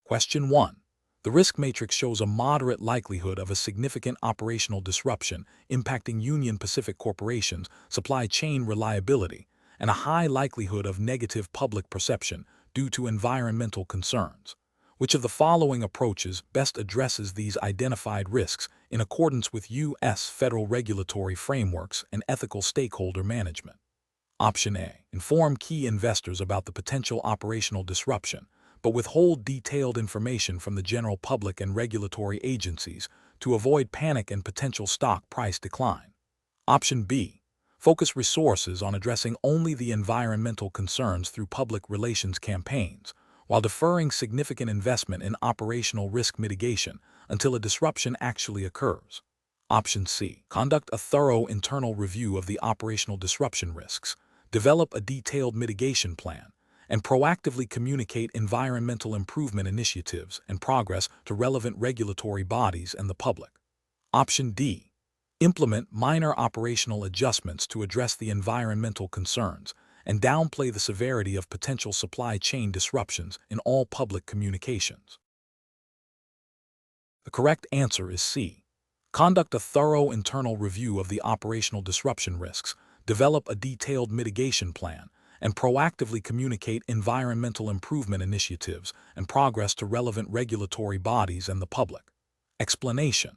Question 1. The risk matrix shows a moderate likelihood of a significant operational disruption impacting Union Pacific Corporation's supply chain reliability and a high likelihood of negative public perception due to environmental concerns. Which of the following approaches best addresses these identified risks in accordance with U.S. federal regulatory frameworks and ethical stakeholder management? Option A. Inform key investors about the potential operational disruption, but withhold detailed information from the general public and regulatory agencies to avoid panic and potential stock price decline. Option B. Focus resources on addressing only the environmental concerns through public relations campaigns, while deferring significant investment in operational risk mitigation until a disruption actually occurs. Option C. Conduct a thorough internal review of the operational disruption risks, develop a detailed mitigation plan, and proactively communicate environmental improvement initiatives and progress to relevant regulatory bodies and the public. Option D. Implement minor operational adjustments to address the environmental concerns and downplay the severity of potential supply chain disruptions in all public communications. The correct answer is C. Conduct a thorough internal review of the operational disruption risks, develop a detailed mitigation plan, and proactively communicate environmental improvement initiatives and progress to relevant regulatory bodies and the public. Explanation.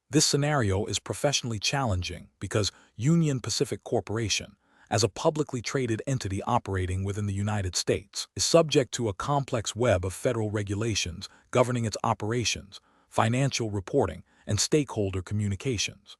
This scenario is professionally challenging because Union Pacific Corporation, as a publicly traded entity operating within the United States, is subject to a complex web of federal regulations governing its operations, financial reporting, and stakeholder communications.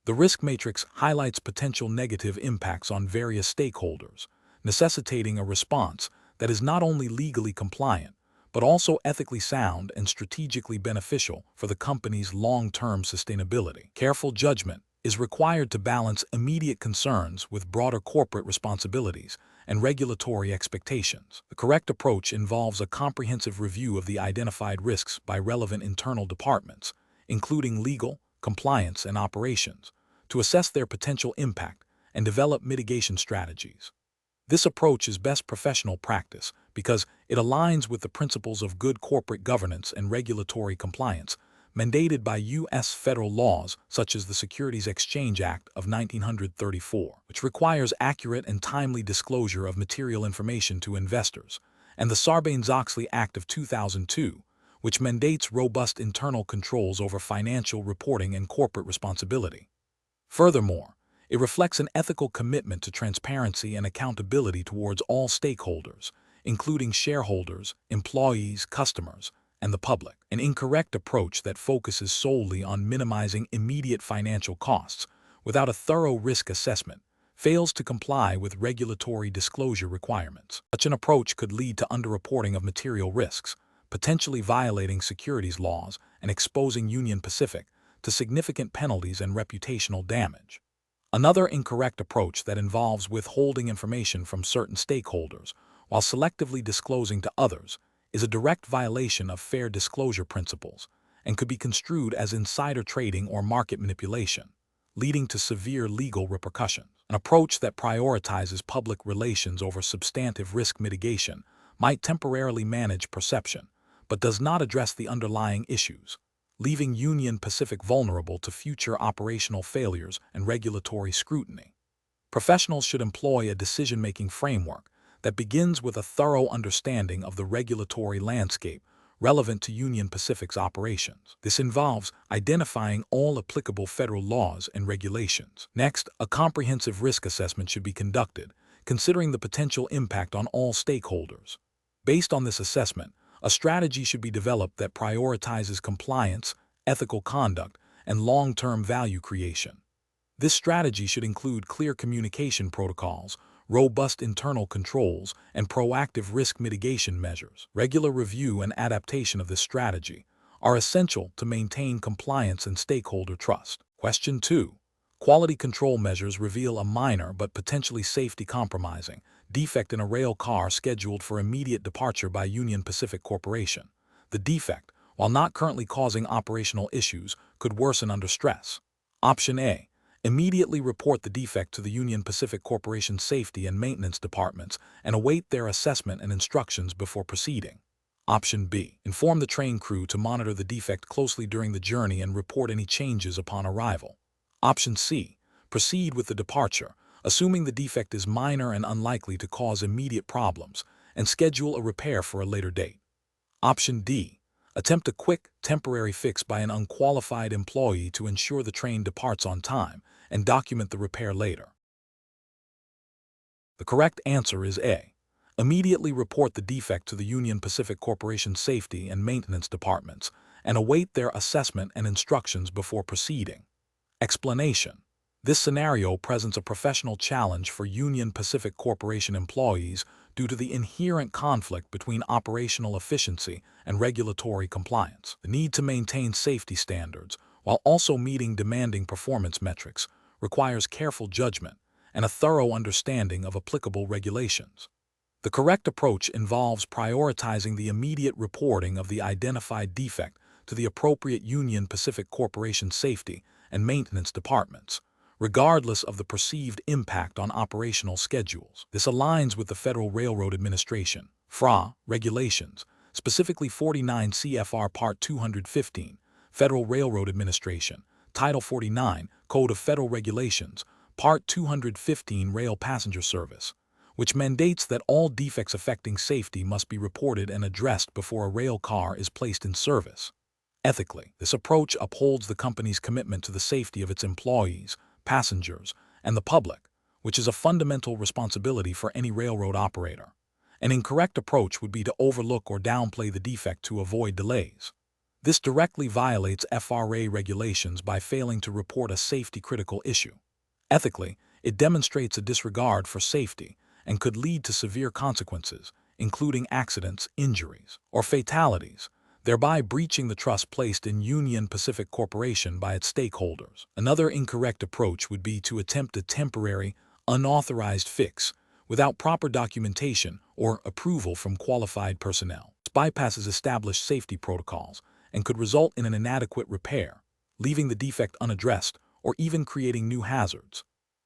The risk matrix highlights potential negative impacts on various stakeholders, necessitating a response that is not only legally compliant, but also ethically sound and strategically beneficial for the company's long-term sustainability. Careful judgment is required to balance immediate concerns with broader corporate responsibilities and regulatory expectations. The correct approach involves a comprehensive review of the identified risks by relevant internal departments, including legal, compliance, and operations, to assess their potential impact and develop mitigation strategies. This approach is best professional practice because it aligns with the principles of good corporate governance and regulatory compliance mandated by U.S. federal laws such as the Securities Exchange Act of 1934, which requires accurate and timely disclosure of material information to investors, and the Sarbanes-Oxley Act of 2002, which mandates robust internal controls over financial reporting and corporate responsibility. Furthermore, it reflects an ethical commitment to transparency and accountability towards all stakeholders, including shareholders, employees, customers, and the public. An incorrect approach that focuses solely on minimizing immediate financial costs without a thorough risk assessment fails to comply with regulatory disclosure requirements. Such an approach could lead to underreporting of material risks, potentially violating securities laws and exposing Union Pacific to significant penalties and reputational damage. Another incorrect approach that involves withholding information from certain stakeholders while selectively disclosing to others is a direct violation of fair disclosure principles and could be construed as insider trading or market manipulation, leading to severe legal repercussions. An approach that prioritizes public relations over substantive risk mitigation might temporarily manage perception, but does not address the underlying issues, leaving Union Pacific vulnerable to future operational failures and regulatory scrutiny. Professionals should employ a decision-making framework that begins with a thorough understanding of the regulatory landscape relevant to Union Pacific's operations. This involves identifying all applicable federal laws and regulations. Next, a comprehensive risk assessment should be conducted, considering the potential impact on all stakeholders. Based on this assessment, a strategy should be developed that prioritizes compliance, ethical conduct, and long-term value creation. This strategy should include clear communication protocols, robust internal controls, and proactive risk mitigation measures. Regular review and adaptation of this strategy are essential to maintain compliance and stakeholder trust. Question 2. Quality control measures reveal a minor but potentially safety-compromising defect in a rail car scheduled for immediate departure by Union Pacific Corporation. The defect, while not currently causing operational issues, could worsen under stress. Option A. Immediately report the defect to the Union Pacific Corporation Safety and Maintenance Departments and await their assessment and instructions before proceeding. Option B. Inform the train crew to monitor the defect closely during the journey and report any changes upon arrival. Option C. Proceed with the departure, assuming the defect is minor and unlikely to cause immediate problems, and schedule a repair for a later date. Option D. Attempt a quick, temporary fix by an unqualified employee to ensure the train departs on time and document the repair later. The correct answer is A. Immediately report the defect to the Union Pacific Corporation Safety and Maintenance Departments and await their assessment and instructions before proceeding. Explanation. This scenario presents a professional challenge for Union Pacific Corporation employees due to the inherent conflict between operational efficiency and regulatory compliance. The need to maintain safety standards while also meeting demanding performance metrics requires careful judgment and a thorough understanding of applicable regulations. The correct approach involves prioritizing the immediate reporting of the identified defect to the appropriate Union Pacific Corporation Safety and Maintenance Departments, regardless of the perceived impact on operational schedules. This aligns with the Federal Railroad Administration (FRA) regulations, specifically 49 CFR Part 215, Federal Railroad Administration, Title 49, Code of Federal Regulations, Part 215 Rail Passenger Service, which mandates that all defects affecting safety must be reported and addressed before a rail car is placed in service. Ethically, this approach upholds the company's commitment to the safety of its employees, passengers, and the public, which is a fundamental responsibility for any railroad operator. An incorrect approach would be to overlook or downplay the defect to avoid delays. This directly violates FRA regulations by failing to report a safety-critical issue. Ethically, it demonstrates a disregard for safety and could lead to severe consequences, including accidents, injuries, or fatalities, thereby breaching the trust placed in Union Pacific Corporation by its stakeholders. Another incorrect approach would be to attempt a temporary, unauthorized fix without proper documentation or approval from qualified personnel. This bypasses established safety protocols and could result in an inadequate repair, leaving the defect unaddressed or even creating new hazards.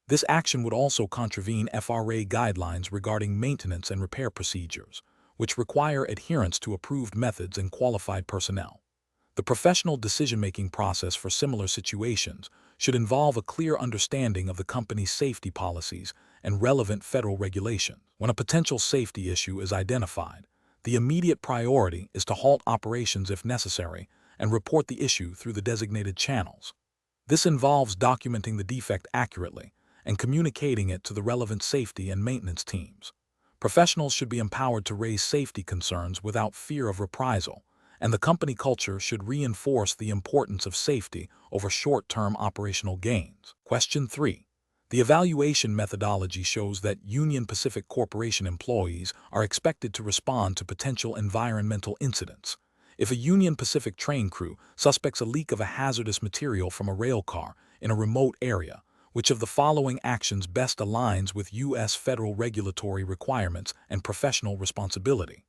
This action would also contravene FRA guidelines regarding maintenance and repair procedures, which require adherence to approved methods and qualified personnel. The professional decision-making process for similar situations should involve a clear understanding of the company's safety policies and relevant federal regulations. When a potential safety issue is identified, the immediate priority is to halt operations if necessary and report the issue through the designated channels. This involves documenting the defect accurately and communicating it to the relevant safety and maintenance teams. Professionals should be empowered to raise safety concerns without fear of reprisal, and the company culture should reinforce the importance of safety over short-term operational gains. Question 3. The evaluation methodology shows that Union Pacific Corporation employees are expected to respond to potential environmental incidents. If a Union Pacific train crew suspects a leak of a hazardous material from a rail car in a remote area, which of the following actions best aligns with U.S. federal regulatory requirements and professional responsibility?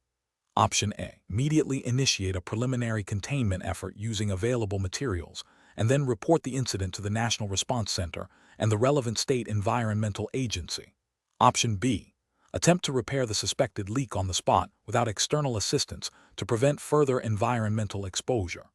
Option A. Immediately initiate a preliminary containment effort using available materials, and then report the incident to the National Response Center and the relevant state environmental agency. Option B. Attempt to repair the suspected leak on the spot without external assistance to prevent further environmental exposure.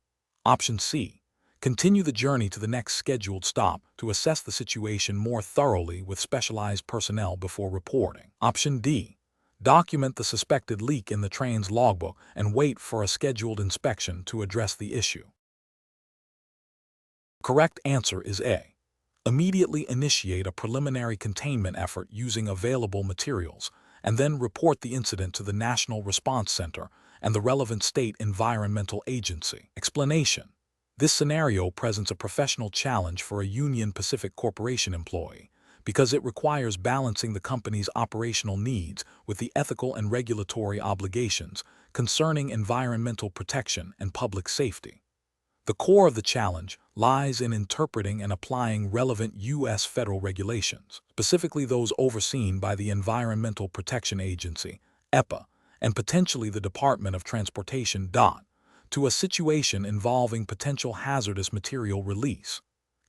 Option C. Continue the journey to the next scheduled stop to assess the situation more thoroughly with specialized personnel before reporting. Option D. Document the suspected leak in the train's logbook and wait for a scheduled inspection to address the issue. Correct answer is A. Immediately initiate a preliminary containment effort using available materials, and then report the incident to the National Response Center and the relevant state environmental agency. Explanation. This scenario presents a professional challenge for a Union Pacific Corporation employee because it requires balancing the company's operational needs with the ethical and regulatory obligations concerning environmental protection and public safety. The core of the challenge lies in interpreting and applying relevant U.S. federal regulations, specifically those overseen by the Environmental Protection Agency, EPA, and potentially the Department of Transportation, DOT, to a situation involving potential hazardous material release.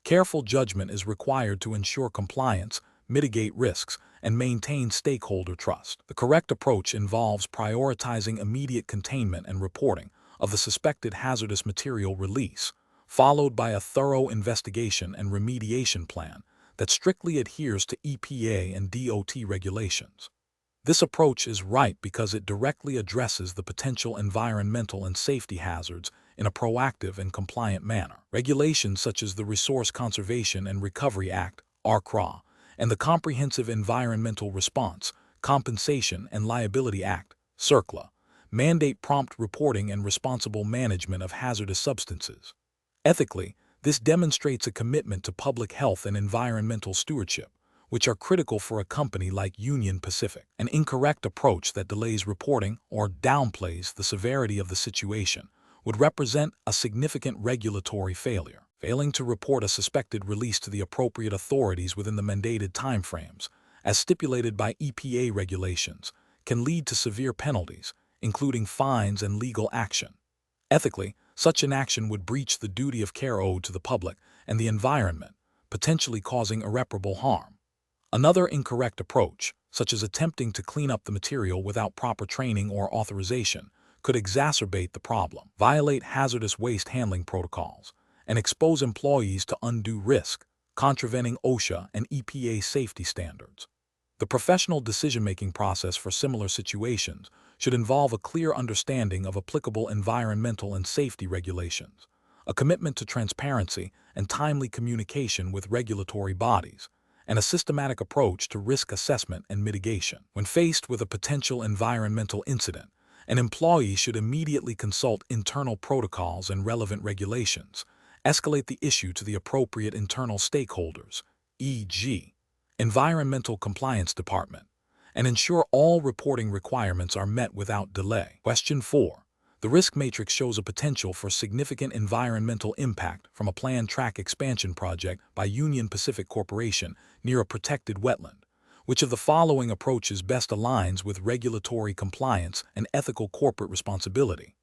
Careful judgment is required to ensure compliance, mitigate risks, and maintain stakeholder trust. The correct approach involves prioritizing immediate containment and reporting of the suspected hazardous material release, followed by a thorough investigation and remediation plan that strictly adheres to EPA and DOT regulations. This approach is right because it directly addresses the potential environmental and safety hazards in a proactive and compliant manner. Regulations such as the Resource Conservation and Recovery Act, RCRA, and the Comprehensive Environmental Response, Compensation and Liability Act, CERCLA, mandate prompt reporting and responsible management of hazardous substances. Ethically, this demonstrates a commitment to public health and environmental stewardship, which are critical for a company like Union Pacific. An incorrect approach that delays reporting or downplays the severity of the situation would represent a significant regulatory failure. Failing to report a suspected release to the appropriate authorities within the mandated timeframes, as stipulated by EPA regulations, can lead to severe penalties, including fines and legal action. Ethically, such an action would breach the duty of care owed to the public and the environment, potentially causing irreparable harm. Another incorrect approach, such as attempting to clean up the material without proper training or authorization, could exacerbate the problem, violate hazardous waste handling protocols, and expose employees to undue risk, contravening OSHA and EPA safety standards. The professional decision-making process for similar situations should involve a clear understanding of applicable environmental and safety regulations, a commitment to transparency and timely communication with regulatory bodies, and a systematic approach to risk assessment and mitigation. When faced with a potential environmental incident, an employee should immediately consult internal protocols and relevant regulations, escalate the issue to the appropriate internal stakeholders, e.g., Environmental Compliance Department, and ensure all reporting requirements are met without delay. Question 4. The risk matrix shows a potential for significant environmental impact from a planned track expansion project by Union Pacific Corporation near a protected wetland. Which of the following approaches best aligns with regulatory compliance and ethical corporate responsibility?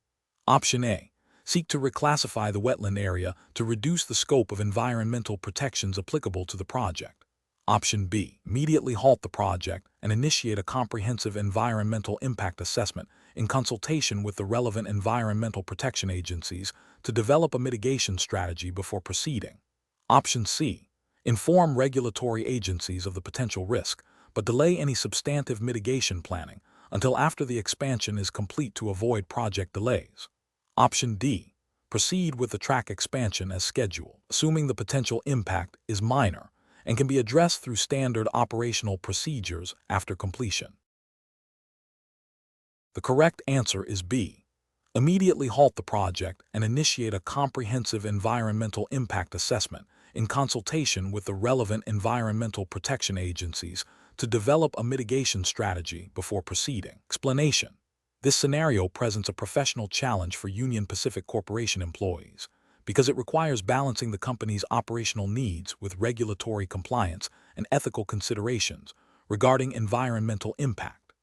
Option A. Seek to reclassify the wetland area to reduce the scope of environmental protections applicable to the project. Option B. Immediately halt the project and initiate a comprehensive environmental impact assessment in consultation with the relevant environmental protection agencies to develop a mitigation strategy before proceeding. Option C. Inform regulatory agencies of the potential risk, but delay any substantive mitigation planning until after the expansion is complete to avoid project delays. Option D. Proceed with the track expansion as scheduled, assuming the potential impact is minor and can be addressed through standard operational procedures after completion. The correct answer is B. Immediately halt the project and initiate a comprehensive environmental impact assessment in consultation with the relevant environmental protection agencies to develop a mitigation strategy before proceeding. Explanation. This scenario presents a professional challenge for Union Pacific Corporation employees because it requires balancing the company's operational needs with regulatory compliance and ethical considerations regarding environmental impact.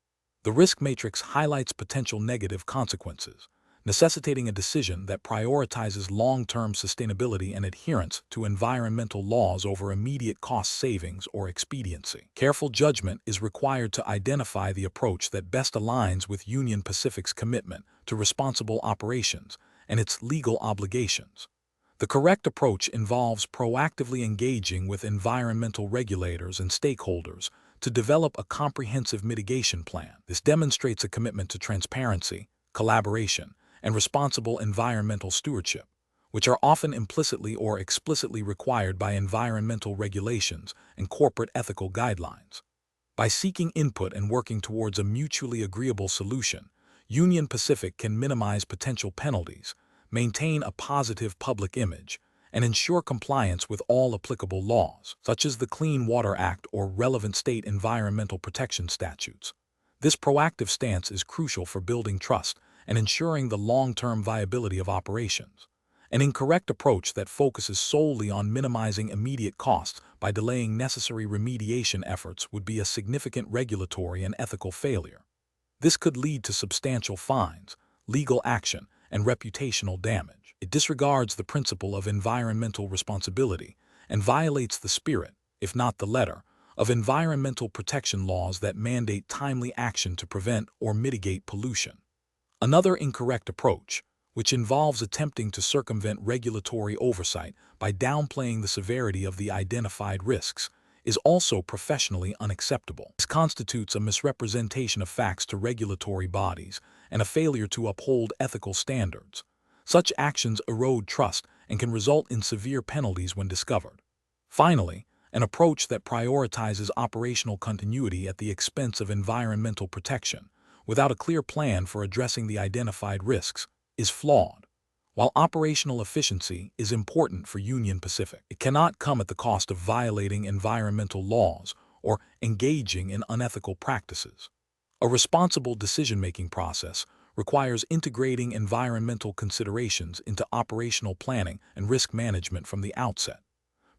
The risk matrix highlights potential negative consequences, necessitating a decision that prioritizes long-term sustainability and adherence to environmental laws over immediate cost savings or expediency. Careful judgment is required to identify the approach that best aligns with Union Pacific's commitment to responsible operations and its legal obligations. The correct approach involves proactively engaging with environmental regulators and stakeholders to develop a comprehensive mitigation plan. This demonstrates a commitment to transparency, collaboration, and responsible environmental stewardship, which are often implicitly or explicitly required by environmental regulations and corporate ethical guidelines. By seeking input and working towards a mutually agreeable solution, Union Pacific can minimize potential penalties, maintain a positive public image, and ensure compliance with all applicable laws, such as the Clean Water Act or relevant state environmental protection statutes. This proactive stance is crucial for building trust and ensuring the long-term viability of operations. An incorrect approach that focuses solely on minimizing immediate costs by delaying necessary remediation efforts would be a significant regulatory and ethical failure. This could lead to substantial fines, legal action, and reputational damage. It disregards the principle of environmental responsibility and violates the spirit, if not the letter, of environmental protection laws that mandate timely action to prevent or mitigate pollution. Another incorrect approach, which involves attempting to circumvent regulatory oversight by downplaying the severity of the identified risks, is also professionally unacceptable. This constitutes a misrepresentation of facts to regulatory bodies and a failure to uphold ethical standards. Such actions erode trust and can result in severe penalties when discovered. Finally, an approach that prioritizes operational continuity at the expense of environmental protection, without a clear plan for addressing the identified risks, is flawed. While operational efficiency is important for Union Pacific, it cannot come at the cost of violating environmental laws or engaging in unethical practices. A responsible decision-making process requires integrating environmental considerations into operational planning and risk management from the outset.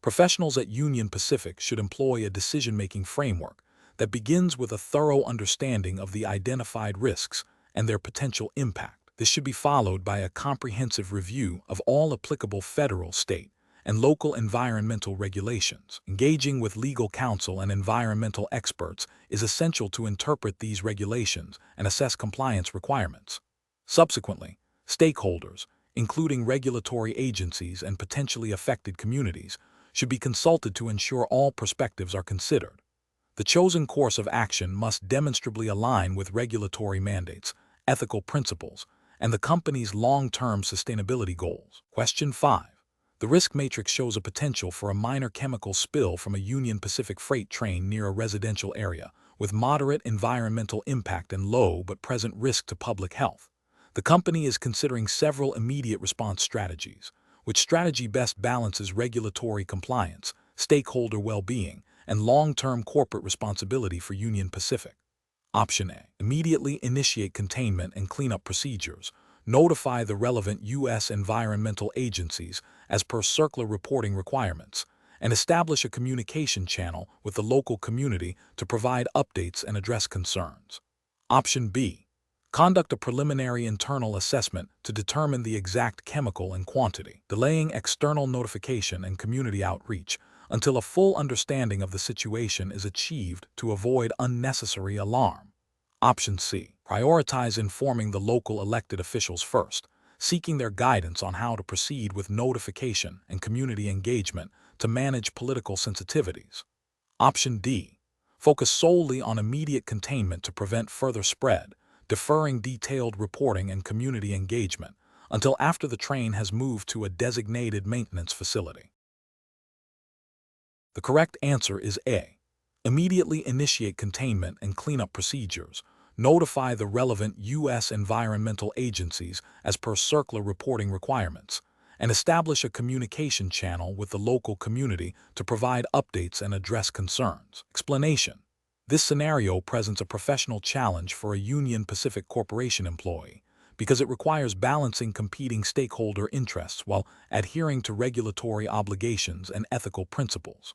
Professionals at Union Pacific should employ a decision-making framework that begins with a thorough understanding of the identified risks and their potential impact. This should be followed by a comprehensive review of all applicable federal, state, and local environmental regulations. Engaging with legal counsel and environmental experts is essential to interpret these regulations and assess compliance requirements. Subsequently, stakeholders, including regulatory agencies and potentially affected communities, should be consulted to ensure all perspectives are considered. The chosen course of action must demonstrably align with regulatory mandates, ethical principles, and the company's long-term sustainability goals. Question 5. The risk matrix shows a potential for a minor chemical spill from a Union Pacific freight train near a residential area, with moderate environmental impact and low but present risk to public health. The company is considering several immediate response strategies. Which strategy best balances regulatory compliance, stakeholder well-being, and long-term corporate responsibility for Union Pacific? Option A. Immediately initiate containment and cleanup procedures. Notify the relevant U.S. environmental agencies as per CERCLA reporting requirements, and establish a communication channel with the local community to provide updates and address concerns. Option B. Conduct a preliminary internal assessment to determine the exact chemical and quantity, delaying external notification and community outreach until a full understanding of the situation is achieved to avoid unnecessary alarm. Option C. Prioritize informing the local elected officials first, seeking their guidance on how to proceed with notification and community engagement to manage political sensitivities. Option D. Focus solely on immediate containment to prevent further spread, deferring detailed reporting and community engagement until after the train has moved to a designated maintenance facility. The correct answer is A. Immediately initiate containment and cleanup procedures, notify the relevant U.S. environmental agencies as per CERCLA reporting requirements, and establish a communication channel with the local community to provide updates and address concerns. Explanation. This scenario presents a professional challenge for a Union Pacific Corporation employee because it requires balancing competing stakeholder interests while adhering to regulatory obligations and ethical principles.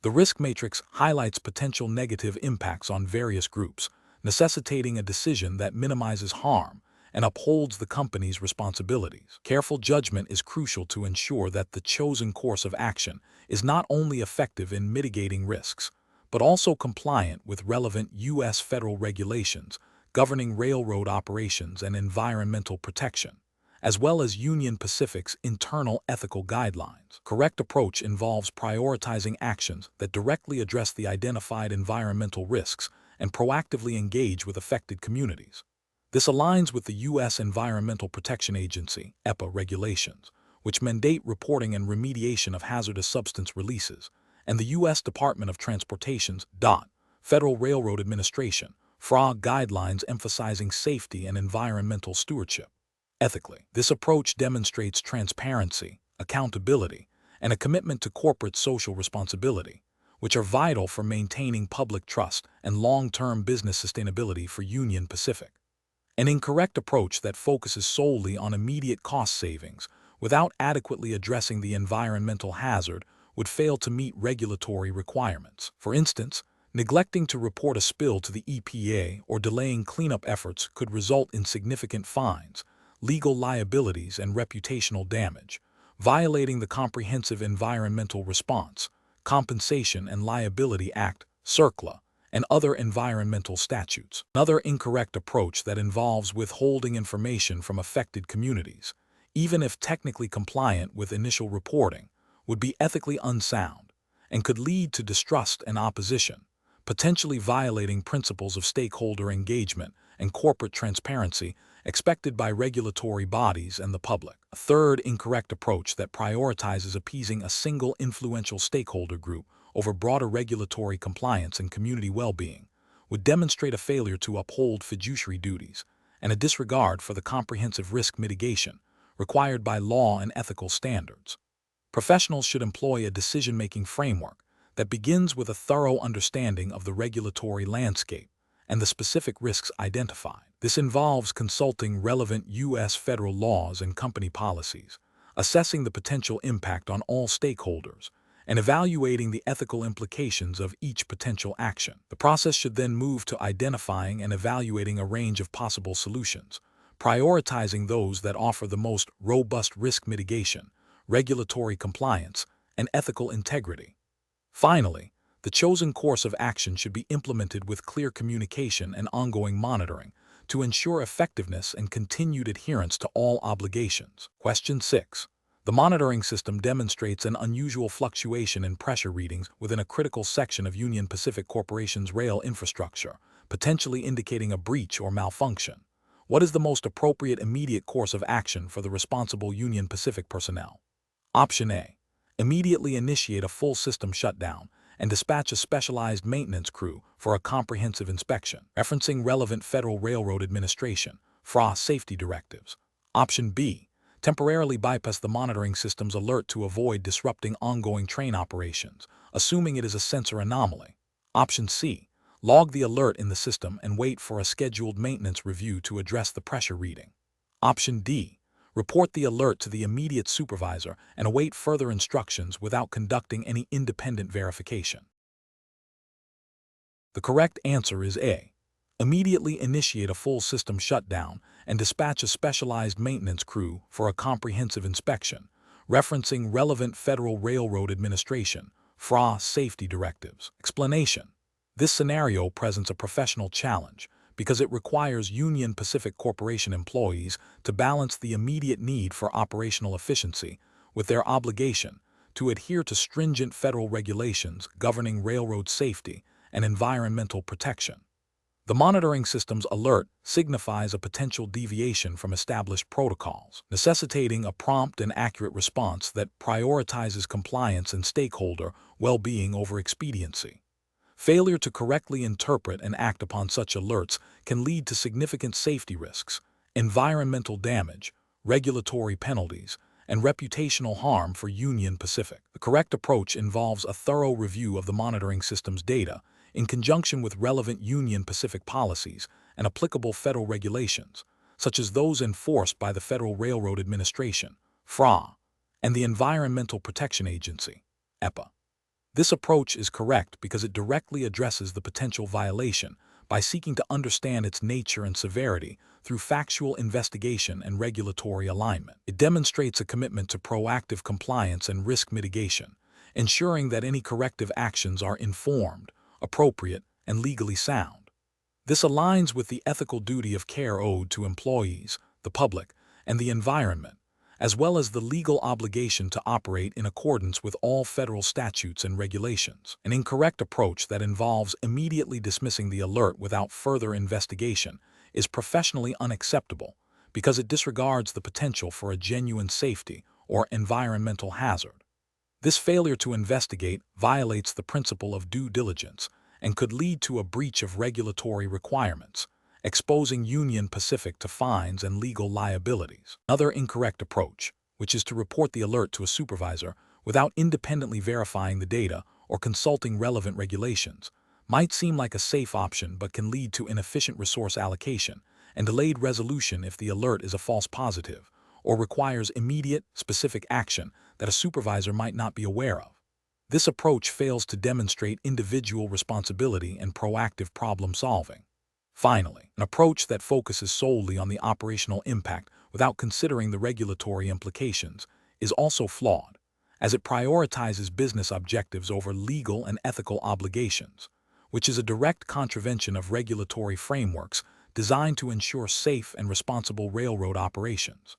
The risk matrix highlights potential negative impacts on various groups, necessitating a decision that minimizes harm and upholds the company's responsibilities. Careful judgment is crucial to ensure that the chosen course of action is not only effective in mitigating risks, but also compliant with relevant U.S. federal regulations governing railroad operations and environmental protection, as well as Union Pacific's internal ethical guidelines. Correct approach involves prioritizing actions that directly address the identified environmental risks and proactively engage with affected communities. This aligns with the U.S. Environmental Protection Agency (EPA) regulations, which mandate reporting and remediation of hazardous substance releases, and the U.S. Department of Transportation's Federal Railroad Administration (FRA) guidelines emphasizing safety and environmental stewardship. Ethically, this approach demonstrates transparency, accountability, and a commitment to corporate social responsibility, which are vital for maintaining public trust and long-term business sustainability for Union Pacific. An incorrect approach that focuses solely on immediate cost savings without adequately addressing the environmental hazard would fail to meet regulatory requirements. For instance, neglecting to report a spill to the EPA or delaying cleanup efforts could result in significant fines, legal liabilities, and reputational damage, violating the Comprehensive Environmental Response, Compensation and Liability Act CERCLA, and other environmental statutes. Another incorrect approach that involves withholding information from affected communities, even if technically compliant with initial reporting, would be ethically unsound and could lead to distrust and opposition, potentially violating principles of stakeholder engagement and corporate transparency expected by regulatory bodies and the public. A third incorrect approach that prioritizes appeasing a single influential stakeholder group over broader regulatory compliance and community well-being would demonstrate a failure to uphold fiduciary duties and a disregard for the comprehensive risk mitigation required by law and ethical standards. Professionals should employ a decision-making framework that begins with a thorough understanding of the regulatory landscape and the specific risks identified. This involves consulting relevant U.S. federal laws and company policies, assessing the potential impact on all stakeholders, and evaluating the ethical implications of each potential action. The process should then move to identifying and evaluating a range of possible solutions, prioritizing those that offer the most robust risk mitigation, regulatory compliance, and ethical integrity. Finally, the chosen course of action should be implemented with clear communication and ongoing monitoring to ensure effectiveness and continued adherence to all obligations. Question 6. The monitoring system demonstrates an unusual fluctuation in pressure readings within a critical section of Union Pacific Corporation's rail infrastructure, potentially indicating a breach or malfunction. What is the most appropriate immediate course of action for the responsible Union Pacific personnel? Option A. Immediately initiate a full system shutdown and dispatch a specialized maintenance crew for a comprehensive inspection, referencing relevant Federal Railroad Administration, FRA safety directives. Option B. Temporarily bypass the monitoring system's alert to avoid disrupting ongoing train operations, assuming it is a sensor anomaly. Option C. Log the alert in the system and wait for a scheduled maintenance review to address the pressure reading. Option D. Report the alert to the immediate supervisor and await further instructions without conducting any independent verification. The correct answer is A. Immediately initiate a full system shutdown and dispatch a specialized maintenance crew for a comprehensive inspection, referencing relevant Federal Railroad Administration, FRA safety directives. Explanation. This scenario presents a professional challenge because it requires Union Pacific Corporation employees to balance the immediate need for operational efficiency with their obligation to adhere to stringent federal regulations governing railroad safety and environmental protection. The monitoring system's alert signifies a potential deviation from established protocols, necessitating a prompt and accurate response that prioritizes compliance and stakeholder well-being over expediency. Failure to correctly interpret and act upon such alerts can lead to significant safety risks, environmental damage, regulatory penalties, and reputational harm for Union Pacific. The correct approach involves a thorough review of the monitoring system's data in conjunction with relevant Union Pacific policies and applicable federal regulations, such as those enforced by the Federal Railroad Administration, FRA, and the Environmental Protection Agency, EPA. This approach is correct because it directly addresses the potential violation by seeking to understand its nature and severity through factual investigation and regulatory alignment. It demonstrates a commitment to proactive compliance and risk mitigation, ensuring that any corrective actions are informed, appropriate, and legally sound. This aligns with the ethical duty of care owed to employees, the public, and the environment, as well as the legal obligation to operate in accordance with all federal statutes and regulations. An incorrect approach that involves immediately dismissing the alert without further investigation is professionally unacceptable because it disregards the potential for a genuine safety or environmental hazard. This failure to investigate violates the principle of due diligence and could lead to a breach of regulatory requirements, exposing Union Pacific to fines and legal liabilities. Another incorrect approach, which is to report the alert to a supervisor without independently verifying the data or consulting relevant regulations, might seem like a safe option but can lead to inefficient resource allocation and delayed resolution if the alert is a false positive or requires immediate, specific action that a supervisor might not be aware of. This approach fails to demonstrate individual responsibility and proactive problem solving. Finally, an approach that focuses solely on the operational impact without considering the regulatory implications is also flawed, as it prioritizes business objectives over legal and ethical obligations, which is a direct contravention of regulatory frameworks designed to ensure safe and responsible railroad operations.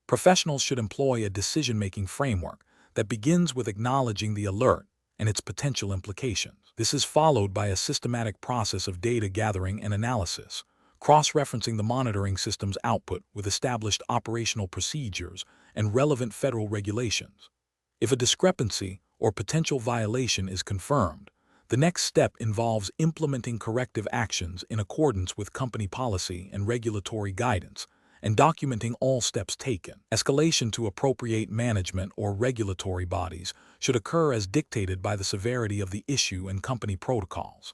Professionals should employ a decision-making framework that begins with acknowledging the alert and its potential implications. This is followed by a systematic process of data gathering and analysis, cross-referencing the monitoring system's output with established operational procedures and relevant federal regulations. If a discrepancy or potential violation is confirmed, the next step involves implementing corrective actions in accordance with company policy and regulatory guidance, and documenting all steps taken. Escalation to appropriate management or regulatory bodies should occur as dictated by the severity of the issue and company protocols.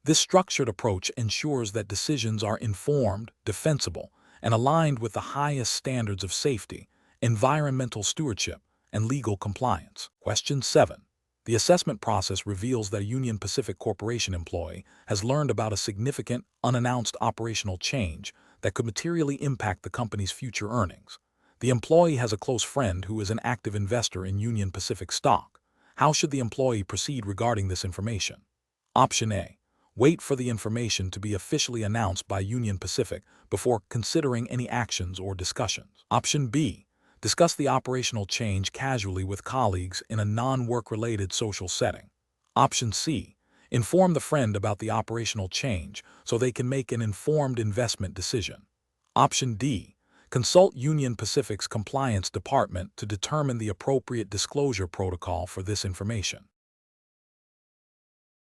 This structured approach ensures that decisions are informed, defensible, and aligned with the highest standards of safety, environmental stewardship, and legal compliance. Question 7. The assessment process reveals that a Union Pacific Corporation employee has learned about a significant, unannounced operational change that could materially impact the company's future earnings. The employee has a close friend who is an active investor in Union Pacific stock. How should the employee proceed regarding this information? Option A. Wait for the information to be officially announced by Union Pacific before considering any actions or discussions. Option B. Discuss the operational change casually with colleagues in a non-work-related social setting. Option C. Inform the friend about the operational change so they can make an informed investment decision. Option D. Consult Union Pacific's compliance department to determine the appropriate disclosure protocol for this information.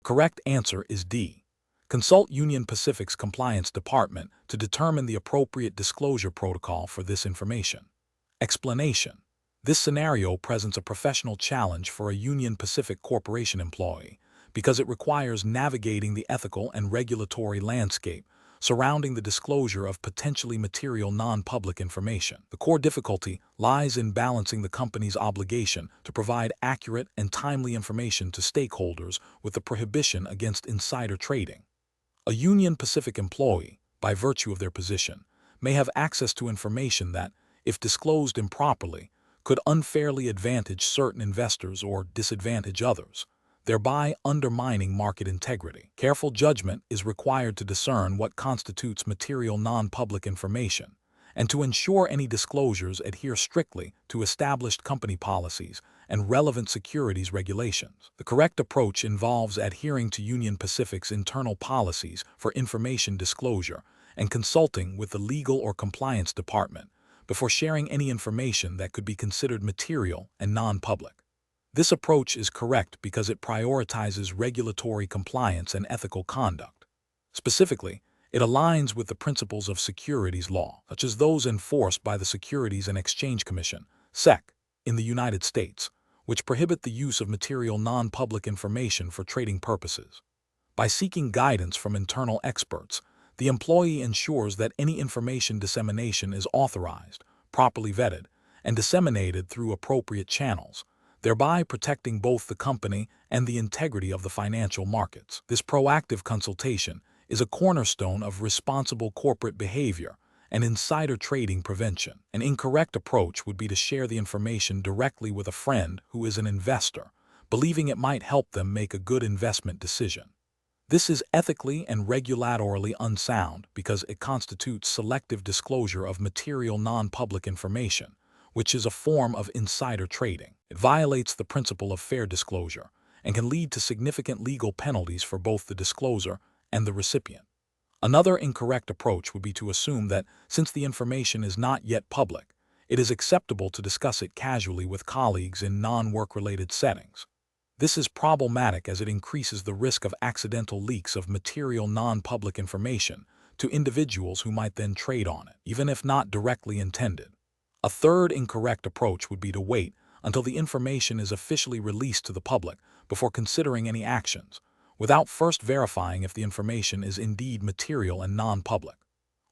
Correct answer is D. Consult Union Pacific's compliance department to determine the appropriate disclosure protocol for this information. Explanation. This scenario presents a professional challenge for a Union Pacific Corporation employee because it requires navigating the ethical and regulatory landscape surrounding the disclosure of potentially material non-public information. The core difficulty lies in balancing the company's obligation to provide accurate and timely information to stakeholders with the prohibition against insider trading. A Union Pacific employee, by virtue of their position, may have access to information that, if disclosed improperly, could unfairly advantage certain investors or disadvantage others, thereby undermining market integrity. Careful judgment is required to discern what constitutes material non-public information, and to ensure any disclosures adhere strictly to established company policies and relevant securities regulations. The correct approach involves adhering to Union Pacific's internal policies for information disclosure and consulting with the legal or compliance department before sharing any information that could be considered material and non-public. This approach is correct because it prioritizes regulatory compliance and ethical conduct. Specifically, it aligns with the principles of securities law, such as those enforced by the Securities and Exchange Commission, SEC, in the United States, which prohibit the use of material non-public information for trading purposes. By seeking guidance from internal experts, the employee ensures that any information dissemination is authorized, properly vetted, and disseminated through appropriate channels, thereby protecting both the company and the integrity of the financial markets. This proactive consultation is a cornerstone of responsible corporate behavior and insider trading prevention. An incorrect approach would be to share the information directly with a friend who is an investor, believing it might help them make a good investment decision. This is ethically and regulatorily unsound because it constitutes selective disclosure of material non-public information, which is a form of insider trading. It violates the principle of fair disclosure and can lead to significant legal penalties for both the discloser and the recipient. Another incorrect approach would be to assume that, since the information is not yet public, it is acceptable to discuss it casually with colleagues in non-work-related settings. This is problematic as it increases the risk of accidental leaks of material non-public information to individuals who might then trade on it, even if not directly intended. A third incorrect approach would be to wait until the information is officially released to the public before considering any actions, without first verifying if the information is indeed material and non-public.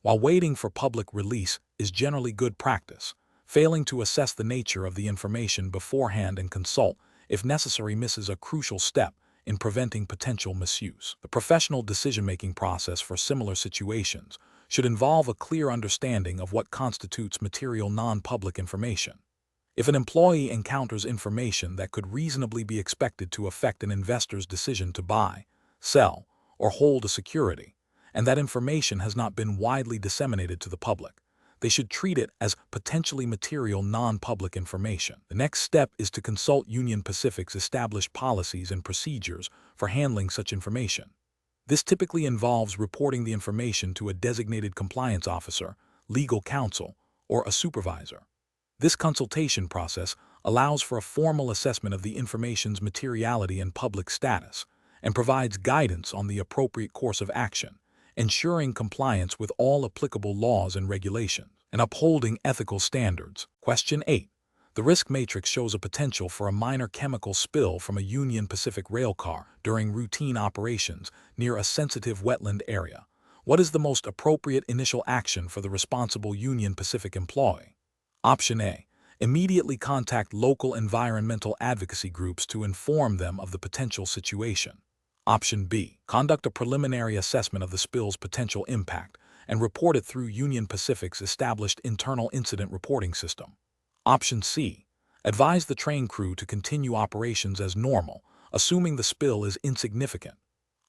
While waiting for public release is generally good practice, failing to assess the nature of the information beforehand and consult, if necessary, misses a crucial step in preventing potential misuse. The professional decision-making process for similar situations should involve a clear understanding of what constitutes material non-public information. If an employee encounters information that could reasonably be expected to affect an investor's decision to buy, sell, or hold a security, and that information has not been widely disseminated to the public. They should treat it as potentially material non-public information. The next step is to consult Union Pacific's established policies and procedures for handling such information. This typically involves reporting the information to a designated compliance officer, legal counsel, or a supervisor. This consultation process allows for a formal assessment of the information's materiality and public status, and provides guidance on the appropriate course of action, ensuring compliance with all applicable laws and regulations, and upholding ethical standards. Question 8. The risk matrix shows a potential for a minor chemical spill from a Union Pacific rail car during routine operations near a sensitive wetland area. What is the most appropriate initial action for the responsible Union Pacific employee? Option A. Immediately contact local environmental advocacy groups to inform them of the potential situation. Option B. Conduct a preliminary assessment of the spill's potential impact and report it through Union Pacific's established internal incident reporting system. Option C. Advise the train crew to continue operations as normal, assuming the spill is insignificant.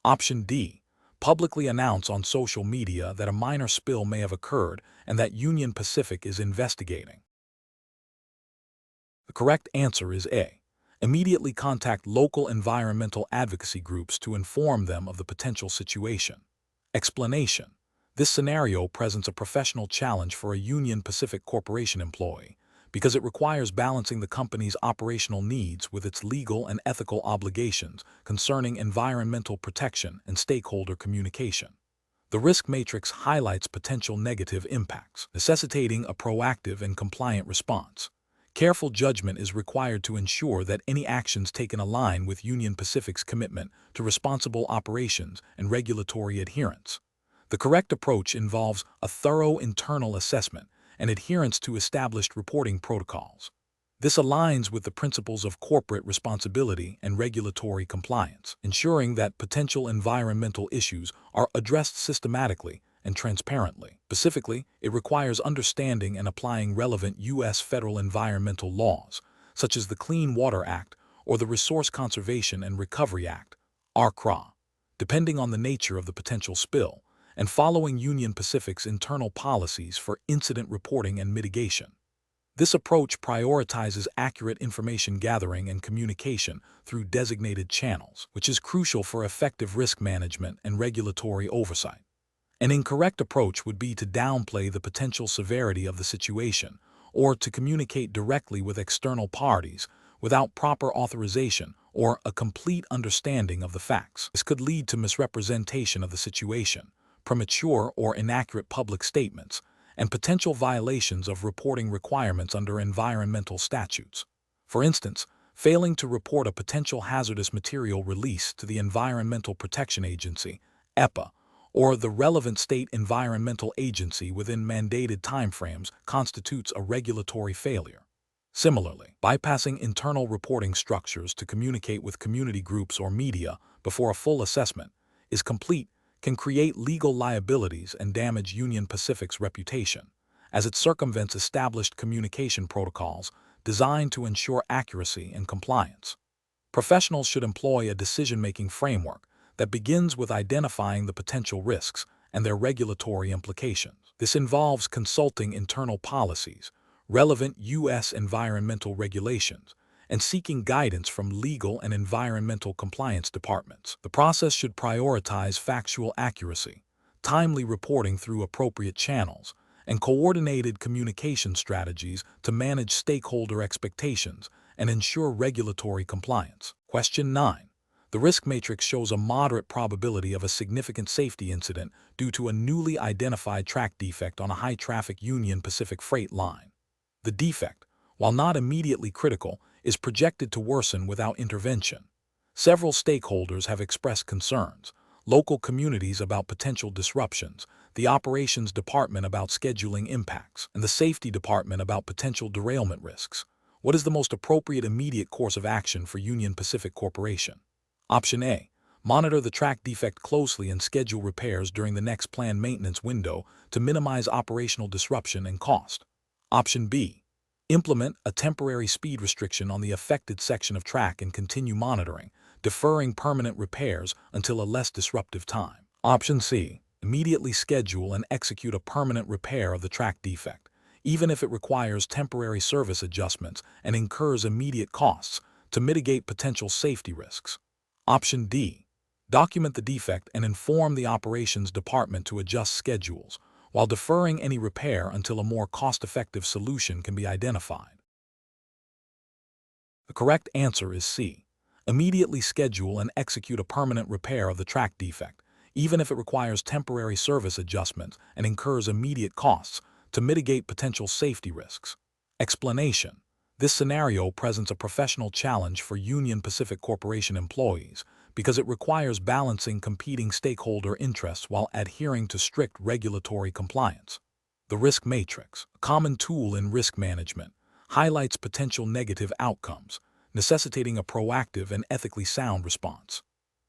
Option D. Publicly announce on social media that a minor spill may have occurred and that Union Pacific is investigating. The correct answer is A. Immediately contact local environmental advocacy groups to inform them of the potential situation. Explanation. This scenario presents a professional challenge for a Union Pacific Corporation employee because it requires balancing the company's operational needs with its legal and ethical obligations concerning environmental protection and stakeholder communication. The risk matrix highlights potential negative impacts, necessitating a proactive and compliant response. Careful judgment is required to ensure that any actions taken align with Union Pacific's commitment to responsible operations and regulatory adherence. The correct approach involves a thorough internal assessment and adherence to established reporting protocols. This aligns with the principles of corporate responsibility and regulatory compliance, ensuring that potential environmental issues are addressed systematically and transparently. Specifically, it requires understanding and applying relevant U.S. federal environmental laws, such as the Clean Water Act or the Resource Conservation and Recovery Act, RCRA, depending on the nature of the potential spill, and following Union Pacific's internal policies for incident reporting and mitigation. This approach prioritizes accurate information gathering and communication through designated channels, which is crucial for effective risk management and regulatory oversight. An incorrect approach would be to downplay the potential severity of the situation or to communicate directly with external parties without proper authorization or a complete understanding of the facts. This could lead to misrepresentation of the situation, premature or inaccurate public statements, and potential violations of reporting requirements under environmental statutes. For instance, failing to report a potential hazardous material release to the Environmental Protection Agency, EPA, or the relevant state environmental agency within mandated timeframes constitutes a regulatory failure. Similarly, bypassing internal reporting structures to communicate with community groups or media before a full assessment is complete can create legal liabilities and damage Union Pacific's reputation, as it circumvents established communication protocols designed to ensure accuracy and compliance. Professionals should employ a decision-making framework that begins with identifying the potential risks and their regulatory implications. This involves consulting internal policies, relevant U.S. environmental regulations, and seeking guidance from legal and environmental compliance departments. The process should prioritize factual accuracy, timely reporting through appropriate channels, and coordinated communication strategies to manage stakeholder expectations and ensure regulatory compliance. Question 9. The risk matrix shows a moderate probability of a significant safety incident due to a newly identified track defect on a high-traffic Union Pacific freight line. The defect, while not immediately critical, is projected to worsen without intervention. Several stakeholders have expressed concerns: local communities about potential disruptions, the operations department about scheduling impacts, and the safety department about potential derailment risks. What is the most appropriate immediate course of action for Union Pacific Corporation? Option A. Monitor the track defect closely and schedule repairs during the next planned maintenance window to minimize operational disruption and cost. Option B. Implement a temporary speed restriction on the affected section of track and continue monitoring deferring permanent repairs until a less disruptive time. Option C. Immediately schedule and execute a permanent repair of the track defect, even if it requires temporary service adjustments and incurs immediate costs to mitigate potential safety risks. Option D. Document the defect and inform the operations department to adjust schedules, while deferring any repair until a more cost-effective solution can be identified. The correct answer is C. Immediately schedule and execute a permanent repair of the track defect, even if it requires temporary service adjustments and incurs immediate costs to mitigate potential safety risks. Explanation: this scenario presents a professional challenge for Union Pacific Corporation employees because it requires balancing competing stakeholder interests while adhering to strict regulatory compliance. The risk matrix, a common tool in risk management, highlights potential negative outcomes, necessitating a proactive and ethically sound response.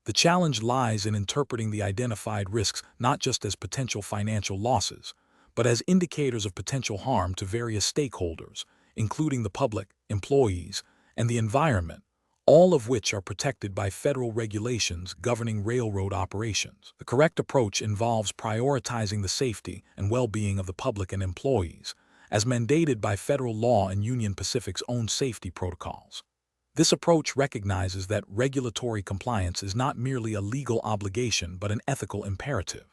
The challenge lies in interpreting the identified risks not just as potential financial losses, but as indicators of potential harm to various stakeholders, including the public, employees, and the environment, all of which are protected by federal regulations governing railroad operations. The correct approach involves prioritizing the safety and well-being of the public and employees, as mandated by federal law and Union Pacific's own safety protocols. This approach recognizes that regulatory compliance is not merely a legal obligation but an ethical imperative.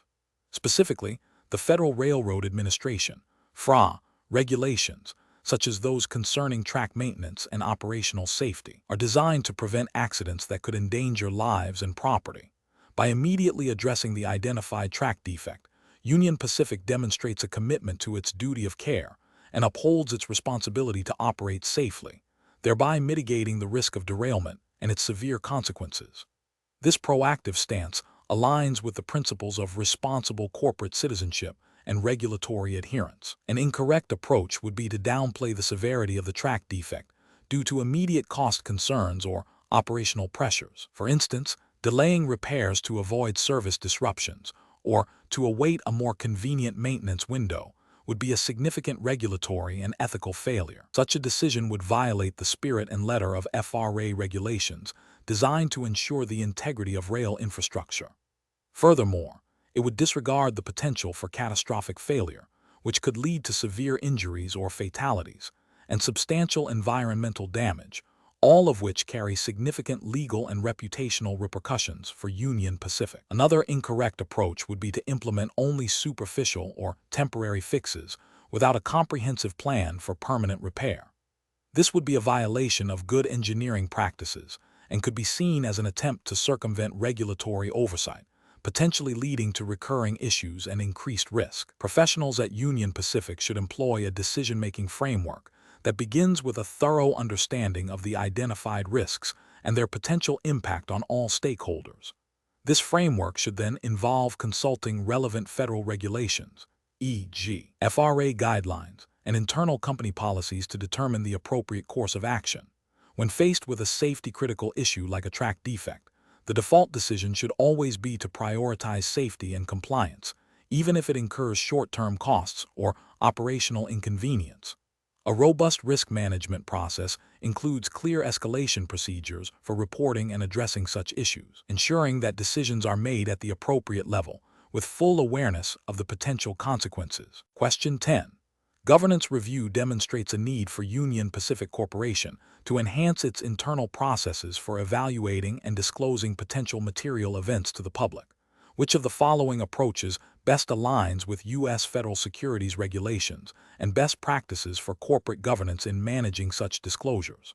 Specifically, the Federal Railroad Administration (FRA) regulations, such as those concerning track maintenance and operational safety, are designed to prevent accidents that could endanger lives and property. By immediately addressing the identified track defect, Union Pacific demonstrates a commitment to its duty of care and upholds its responsibility to operate safely, thereby mitigating the risk of derailment and its severe consequences. This proactive stance aligns with the principles of responsible corporate citizenship and regulatory adherence. An incorrect approach would be to downplay the severity of the track defect due to immediate cost concerns or operational pressures. For instance, delaying repairs to avoid service disruptions or to await a more convenient maintenance window would be a significant regulatory and ethical failure. Such a decision would violate the spirit and letter of FRA regulations designed to ensure the integrity of rail infrastructure. Furthermore, it would disregard the potential for catastrophic failure, which could lead to severe injuries or fatalities, and substantial environmental damage, all of which carry significant legal and reputational repercussions for Union Pacific. Another incorrect approach would be to implement only superficial or temporary fixes without a comprehensive plan for permanent repair. This would be a violation of good engineering practices and could be seen as an attempt to circumvent regulatory oversight, potentially leading to recurring issues and increased risk. Professionals at Union Pacific should employ a decision-making framework that begins with a thorough understanding of the identified risks and their potential impact on all stakeholders. This framework should then involve consulting relevant federal regulations, e.g., FRA guidelines, and internal company policies to determine the appropriate course of action. When faced with a safety-critical issue like a track defect, the default decision should always be to prioritize safety and compliance, even if it incurs short-term costs or operational inconvenience. A robust risk management process includes clear escalation procedures for reporting and addressing such issues, ensuring that decisions are made at the appropriate level, with full awareness of the potential consequences. Question 10. Governance review demonstrates a need for Union Pacific Corporation to enhance its internal processes for evaluating and disclosing potential material events to the public. Which of the following approaches best aligns with U.S. federal securities regulations and best practices for corporate governance in managing such disclosures?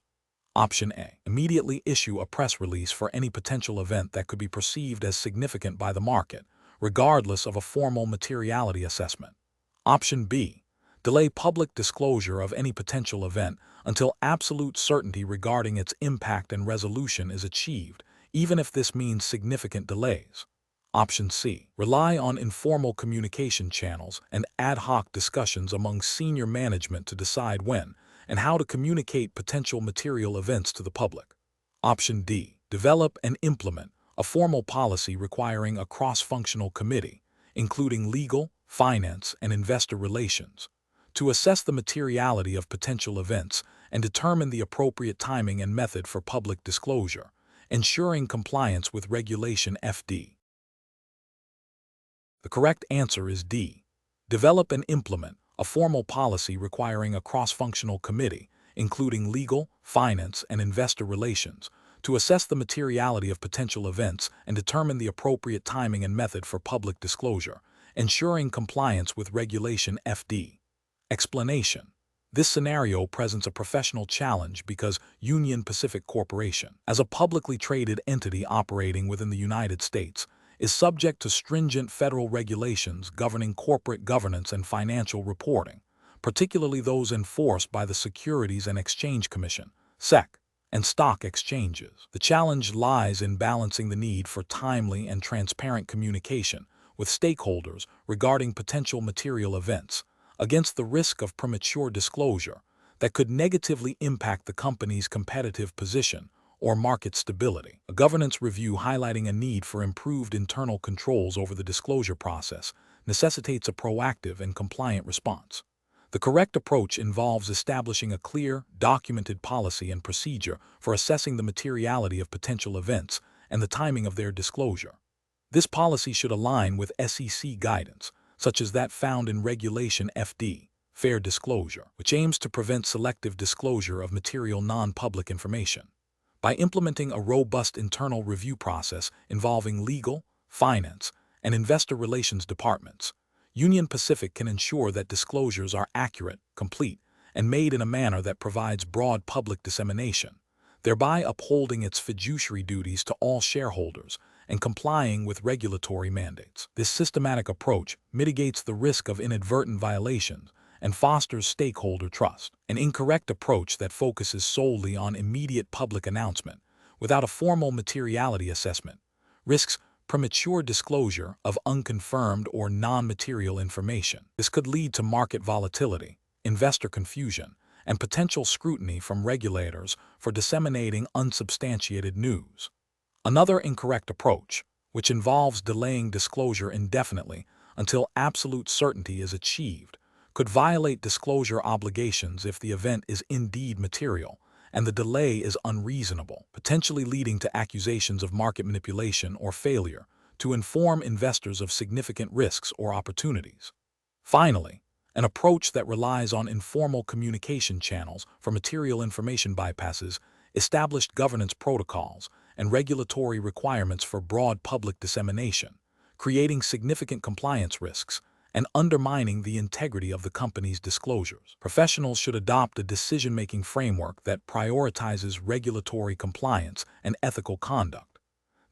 Option A. Immediately issue a press release for any potential event that could be perceived as significant by the market, regardless of a formal materiality assessment. Option B. Delay public disclosure of any potential event until absolute certainty regarding its impact and resolution is achieved, even if this means significant delays. Option C. Rely on informal communication channels and ad hoc discussions among senior management to decide when and how to communicate potential material events to the public. Option D. Develop and implement a formal policy requiring a cross-functional committee, including legal, finance, and investor relations, to assess the materiality of potential events and determine the appropriate timing and method for public disclosure, ensuring compliance with Regulation FD. The correct answer is D. Develop and implement a formal policy requiring a cross-functional committee, including legal, finance, and investor relations, to assess the materiality of potential events and determine the appropriate timing and method for public disclosure, ensuring compliance with Regulation FD. Explanation. This scenario presents a professional challenge because Union Pacific Corporation, as a publicly traded entity operating within the United States, is subject to stringent federal regulations governing corporate governance and financial reporting, particularly those enforced by the Securities and Exchange Commission, SEC, and stock exchanges. The challenge lies in balancing the need for timely and transparent communication with stakeholders regarding potential material events against the risk of premature disclosure that could negatively impact the company's competitive position or market stability. A governance review highlighting a need for improved internal controls over the disclosure process necessitates a proactive and compliant response. The correct approach involves establishing a clear, documented policy and procedure for assessing the materiality of potential events and the timing of their disclosure. This policy should align with SEC guidance, such as that found in Regulation FD, Fair Disclosure, which aims to prevent selective disclosure of material non-public information. By implementing a robust internal review process involving legal, finance, and investor relations departments, Union Pacific can ensure that disclosures are accurate, complete, and made in a manner that provides broad public dissemination, thereby upholding its fiduciary duties to all shareholders and complying with regulatory mandates. This systematic approach mitigates the risk of inadvertent violations and fosters stakeholder trust. An incorrect approach that focuses solely on immediate public announcement without a formal materiality assessment risks premature disclosure of unconfirmed or non-material information. This could lead to market volatility, investor confusion, and potential scrutiny from regulators for disseminating unsubstantiated news. Another incorrect approach, which involves delaying disclosure indefinitely until absolute certainty is achieved, could violate disclosure obligations if the event is indeed material and the delay is unreasonable, potentially leading to accusations of market manipulation or failure to inform investors of significant risks or opportunities. Finally, an approach that relies on informal communication channels for material information bypasses established governance protocols and regulatory requirements for broad public dissemination, creating significant compliance risks and undermining the integrity of the company's disclosures. Professionals should adopt a decision-making framework that prioritizes regulatory compliance and ethical conduct.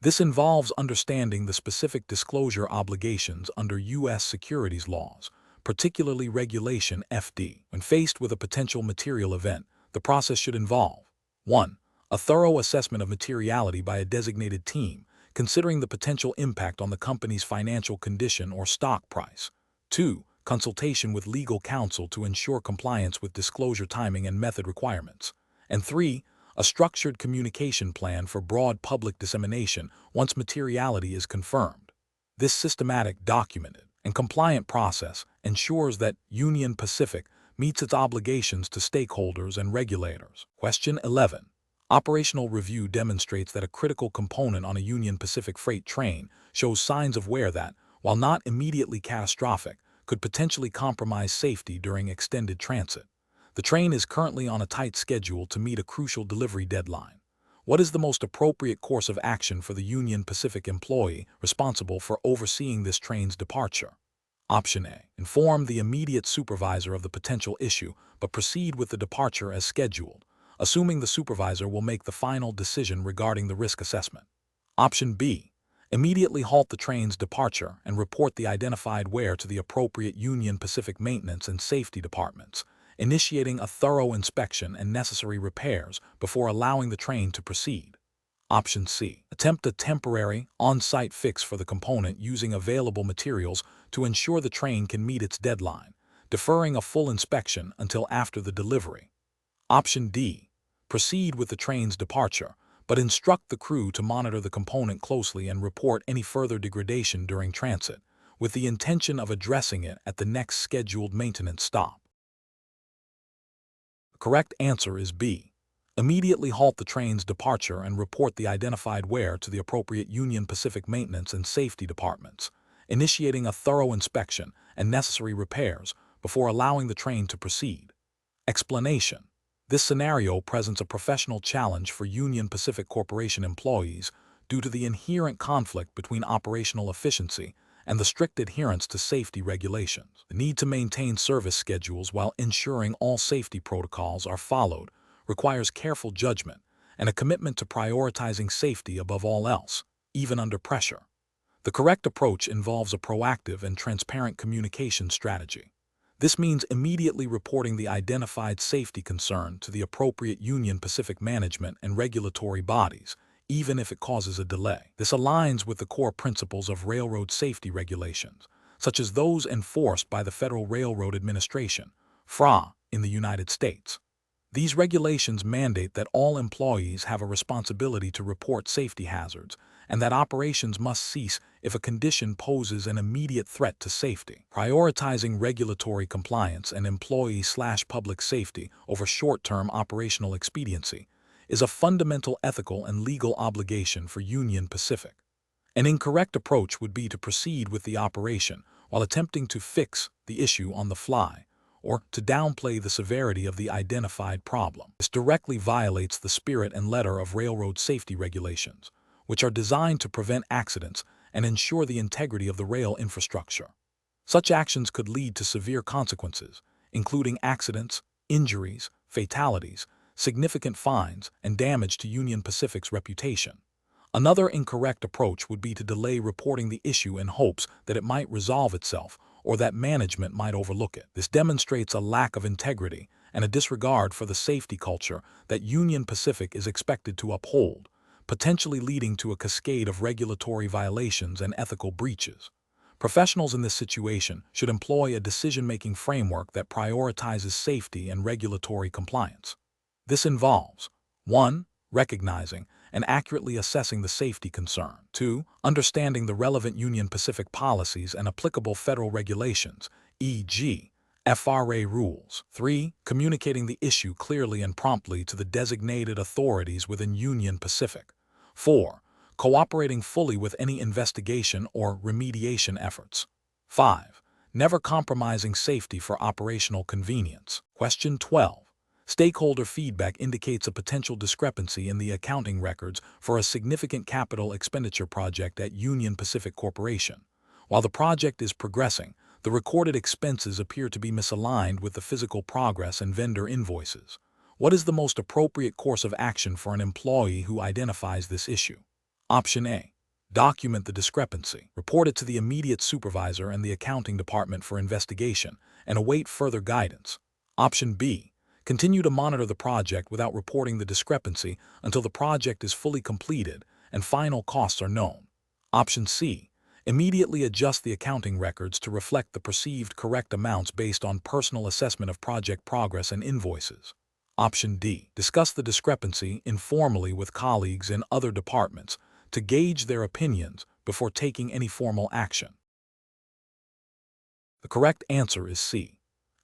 This involves understanding the specific disclosure obligations under U.S. securities laws, particularly Regulation FD. When faced with a potential material event, the process should involve 1. A thorough assessment of materiality by a designated team, considering the potential impact on the company's financial condition or stock price. 2. Consultation with legal counsel to ensure compliance with disclosure timing and method requirements. And 3. A structured communication plan for broad public dissemination once materiality is confirmed. This systematic, documented, and compliant process ensures that Union Pacific meets its obligations to stakeholders and regulators. Question 11. Operational review demonstrates that a critical component on a Union Pacific freight train shows signs of wear that, while not immediately catastrophic, could potentially compromise safety during extended transit. The train is currently on a tight schedule to meet a crucial delivery deadline. What is the most appropriate course of action for the Union Pacific employee responsible for overseeing this train's departure? Option A. Inform the immediate supervisor of the potential issue, but proceed with the departure as scheduled, assuming the supervisor will make the final decision regarding the risk assessment. Option B. Immediately halt the train's departure and report the identified wear to the appropriate Union Pacific maintenance and safety departments, initiating a thorough inspection and necessary repairs before allowing the train to proceed. Option C. Attempt a temporary, on-site fix for the component using available materials to ensure the train can meet its deadline, deferring a full inspection until after the delivery. Option D. Proceed with the train's departure, but instruct the crew to monitor the component closely and report any further degradation during transit, with the intention of addressing it at the next scheduled maintenance stop. The correct answer is B. Immediately halt the train's departure and report the identified wear to the appropriate Union Pacific maintenance and safety departments, initiating a thorough inspection and necessary repairs before allowing the train to proceed. Explanation: this scenario presents a professional challenge for Union Pacific Corporation employees due to the inherent conflict between operational efficiency and the strict adherence to safety regulations. The need to maintain service schedules while ensuring all safety protocols are followed requires careful judgment and a commitment to prioritizing safety above all else, even under pressure. The correct approach involves a proactive and transparent communication strategy. This means immediately reporting the identified safety concern to the appropriate Union Pacific management and regulatory bodies, even if it causes a delay. This aligns with the core principles of railroad safety regulations, such as those enforced by the Federal Railroad Administration, FRA, in the United States. These regulations mandate that all employees have a responsibility to report safety hazards and that operations must cease if a condition poses an immediate threat to safety. Prioritizing regulatory compliance and employee/public safety over short-term operational expediency is a fundamental ethical and legal obligation for Union Pacific. An incorrect approach would be to proceed with the operation while attempting to fix the issue on the fly, or to downplay the severity of the identified problem. This directly violates the spirit and letter of railroad safety regulations, which are designed to prevent accidents and ensure the integrity of the rail infrastructure. Such actions could lead to severe consequences, including accidents, injuries, fatalities, significant fines, and damage to Union Pacific's reputation. Another incorrect approach would be to delay reporting the issue in hopes that it might resolve itself or that management might overlook it. This demonstrates a lack of integrity and a disregard for the safety culture that Union Pacific is expected to uphold, potentially leading to a cascade of regulatory violations and ethical breaches. Professionals in this situation should employ a decision-making framework that prioritizes safety and regulatory compliance. This involves 1. Recognizing and accurately assessing the safety concern. 2. Understanding the relevant Union Pacific policies and applicable federal regulations, e.g., FRA rules. 3. Communicating the issue clearly and promptly to the designated authorities within Union Pacific. 4. Cooperating fully with any investigation or remediation efforts. 5. Never compromising safety for operational convenience. Question 12. Stakeholder feedback indicates a potential discrepancy in the accounting records for a significant capital expenditure project at Union Pacific Corporation. While the project is progressing, the recorded expenses appear to be misaligned with the physical progress and vendor invoices. What is the most appropriate course of action for an employee who identifies this issue? Option A. Document the discrepancy. Report it to the immediate supervisor and the accounting department for investigation and await further guidance. Option B. Continue to monitor the project without reporting the discrepancy until the project is fully completed and final costs are known. Option C. Immediately adjust the accounting records to reflect the perceived correct amounts based on personal assessment of project progress and invoices. Option D. Discuss the discrepancy informally with colleagues in other departments to gauge their opinions before taking any formal action. The correct answer is C.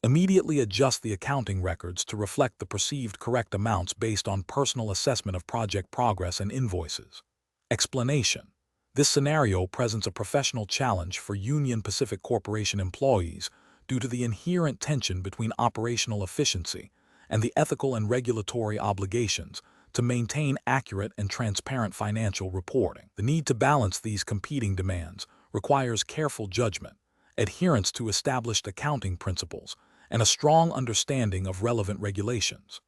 Immediately adjust the accounting records to reflect the perceived correct amounts based on personal assessment of project progress and invoices. Explanation: this scenario presents a professional challenge for Union Pacific Corporation employees due to the inherent tension between operational efficiency and the ethical and regulatory obligations to maintain accurate and transparent financial reporting. The need to balance these competing demands requires careful judgment, adherence to established accounting principles, and a strong understanding of relevant regulations.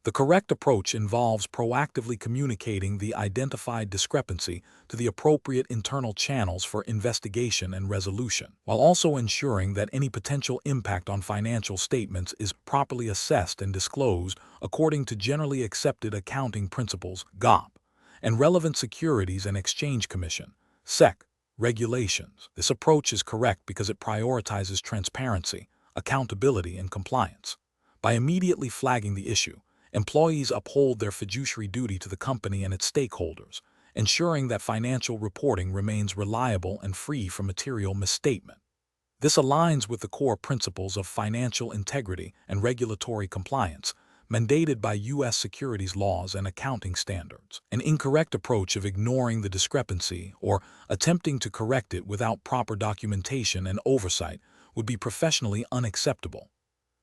The correct approach involves proactively communicating the identified discrepancy to the appropriate internal channels for investigation and resolution, while also ensuring that any potential impact on financial statements is properly assessed and disclosed according to generally accepted accounting principles (GAAP) and relevant Securities and Exchange Commission (SEC) regulations. This approach is correct because it prioritizes transparency, accountability, and compliance. By immediately flagging the issue, employees uphold their fiduciary duty to the company and its stakeholders, ensuring that financial reporting remains reliable and free from material misstatement. This aligns with the core principles of financial integrity and regulatory compliance, mandated by U.S. securities laws and accounting standards. An incorrect approach of ignoring the discrepancy or attempting to correct it without proper documentation and oversight would be professionally unacceptable.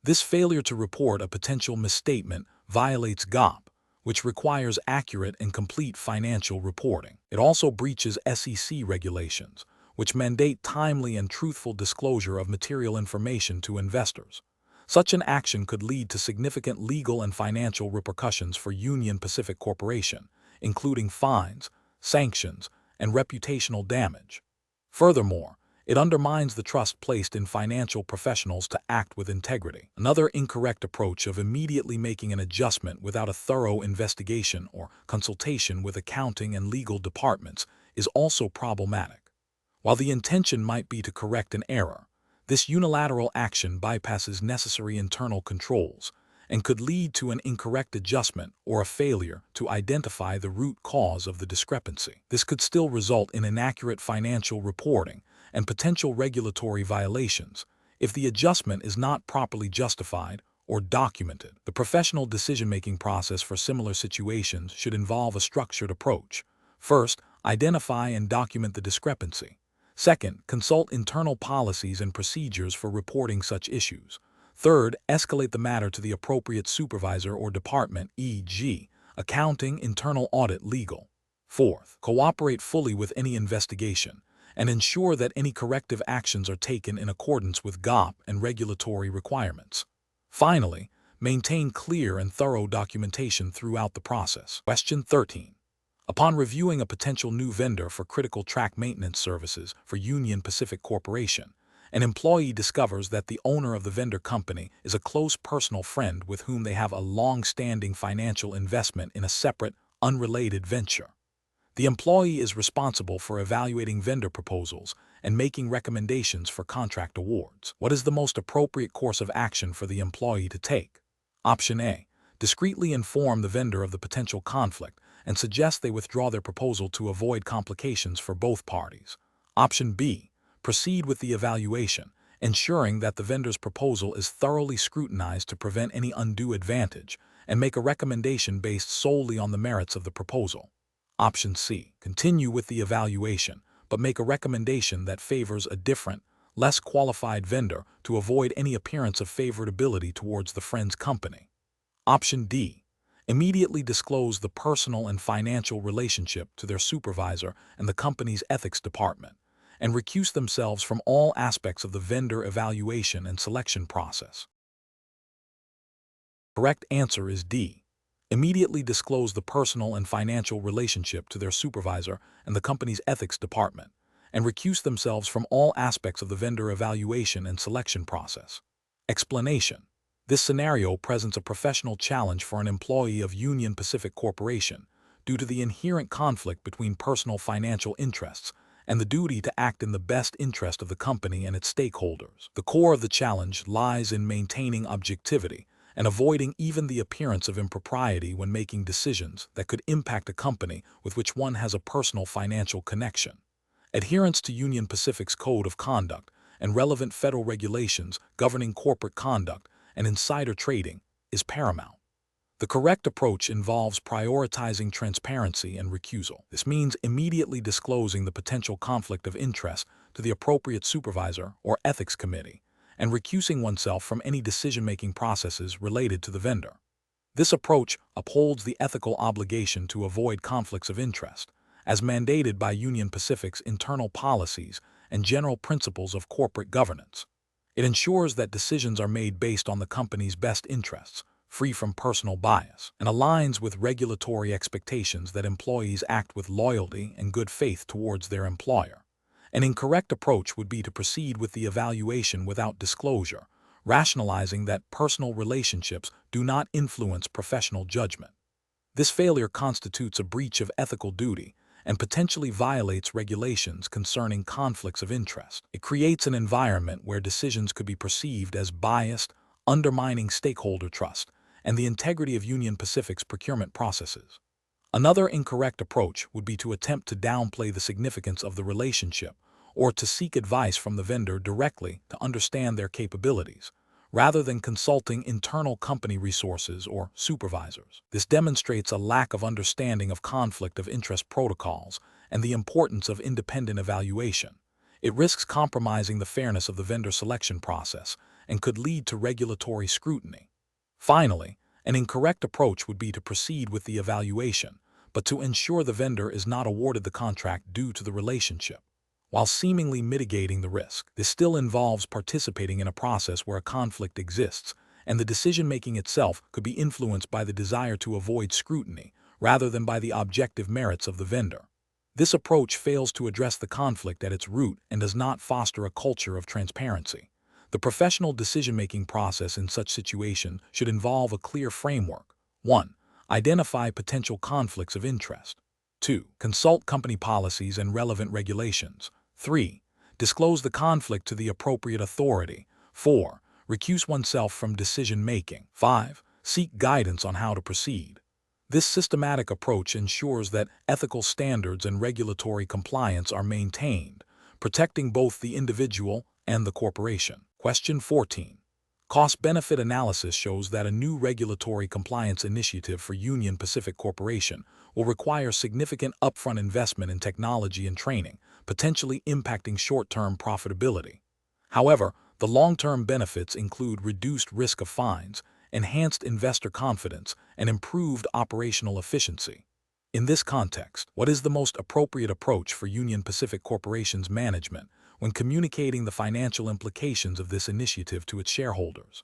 This failure to report a potential misstatement violates GAAP, which requires accurate and complete financial reporting. It also breaches SEC regulations, which mandate timely and truthful disclosure of material information to investors. Such an action could lead to significant legal and financial repercussions for Union Pacific Corporation, including fines, sanctions, and reputational damage. Furthermore, it undermines the trust placed in financial professionals to act with integrity. Another incorrect approach of immediately making an adjustment without a thorough investigation or consultation with accounting and legal departments is also problematic. While the intention might be to correct an error, this unilateral action bypasses necessary internal controls and could lead to an incorrect adjustment or a failure to identify the root cause of the discrepancy. This could still result in inaccurate financial reporting and potential regulatory violations if the adjustment is not properly justified or documented. The professional decision-making process for similar situations should involve a structured approach. First, identify and document the discrepancy. Second, consult internal policies and procedures for reporting such issues. Third, escalate the matter to the appropriate supervisor or department, e.g., accounting, internal audit, legal. Fourth, cooperate fully with any investigation and ensure that any corrective actions are taken in accordance with GAAP and regulatory requirements. Finally, maintain clear and thorough documentation throughout the process. Question 13. Upon reviewing a potential new vendor for critical track maintenance services for Union Pacific Corporation, an employee discovers that the owner of the vendor company is a close personal friend with whom they have a long-standing financial investment in a separate, unrelated venture. The employee is responsible for evaluating vendor proposals and making recommendations for contract awards. What is the most appropriate course of action for the employee to take? Option A. Discreetly inform the vendor of the potential conflict and suggest they withdraw their proposal to avoid complications for both parties. Option B. Proceed with the evaluation, ensuring that the vendor's proposal is thoroughly scrutinized to prevent any undue advantage, and make a recommendation based solely on the merits of the proposal. Option C. Continue with the evaluation, but make a recommendation that favors a different, less qualified vendor to avoid any appearance of favorability towards the friend's company. Option D. Immediately disclose the personal and financial relationship to their supervisor and the company's ethics department, and recuse themselves from all aspects of the vendor evaluation and selection process. Correct answer is D. Immediately disclose the personal and financial relationship to their supervisor and the company's ethics department, and recuse themselves from all aspects of the vendor evaluation and selection process. Explanation. This scenario presents a professional challenge for an employee of Union Pacific Corporation due to the inherent conflict between personal financial interests and the duty to act in the best interest of the company and its stakeholders. The core of the challenge lies in maintaining objectivity and avoiding even the appearance of impropriety when making decisions that could impact a company with which one has a personal financial connection. Adherence to Union Pacific's Code of Conduct and relevant federal regulations governing corporate conduct and insider trading is paramount. The correct approach involves prioritizing transparency and recusal. This means immediately disclosing the potential conflict of interest to the appropriate supervisor or ethics committee, and recusing oneself from any decision-making processes related to the vendor. This approach upholds the ethical obligation to avoid conflicts of interest, as mandated by Union Pacific's internal policies and general principles of corporate governance. It ensures that decisions are made based on the company's best interests, free from personal bias, and aligns with regulatory expectations that employees act with loyalty and good faith towards their employer. An incorrect approach would be to proceed with the evaluation without disclosure, rationalizing that personal relationships do not influence professional judgment. This failure constitutes a breach of ethical duty and potentially violates regulations concerning conflicts of interest. It creates an environment where decisions could be perceived as biased, undermining stakeholder trust and the integrity of Union Pacific's procurement processes. Another incorrect approach would be to attempt to downplay the significance of the relationship or to seek advice from the vendor directly to understand their capabilities, rather than consulting internal company resources or supervisors. This demonstrates a lack of understanding of conflict of interest protocols and the importance of independent evaluation. It risks compromising the fairness of the vendor selection process and could lead to regulatory scrutiny. Finally, an incorrect approach would be to proceed with the evaluation, but to ensure the vendor is not awarded the contract due to the relationship. While seemingly mitigating the risk, this still involves participating in a process where a conflict exists, and the decision-making itself could be influenced by the desire to avoid scrutiny rather than by the objective merits of the vendor. This approach fails to address the conflict at its root and does not foster a culture of transparency. The professional decision-making process in such situation should involve a clear framework. 1. Identify potential conflicts of interest. 2. Consult company policies and relevant regulations. 3. Disclose the conflict to the appropriate authority. 4. Recuse oneself from decision-making. 5. Seek guidance on how to proceed. This systematic approach ensures that ethical standards and regulatory compliance are maintained, protecting both the individual and the corporation. Question 14. Cost-benefit analysis shows that a new regulatory compliance initiative for Union Pacific Corporation will require significant upfront investment in technology and training, potentially impacting short-term profitability. However, the long-term benefits include reduced risk of fines, enhanced investor confidence, and improved operational efficiency. In this context, what is the most appropriate approach for Union Pacific Corporation's management when communicating the financial implications of this initiative to its shareholders?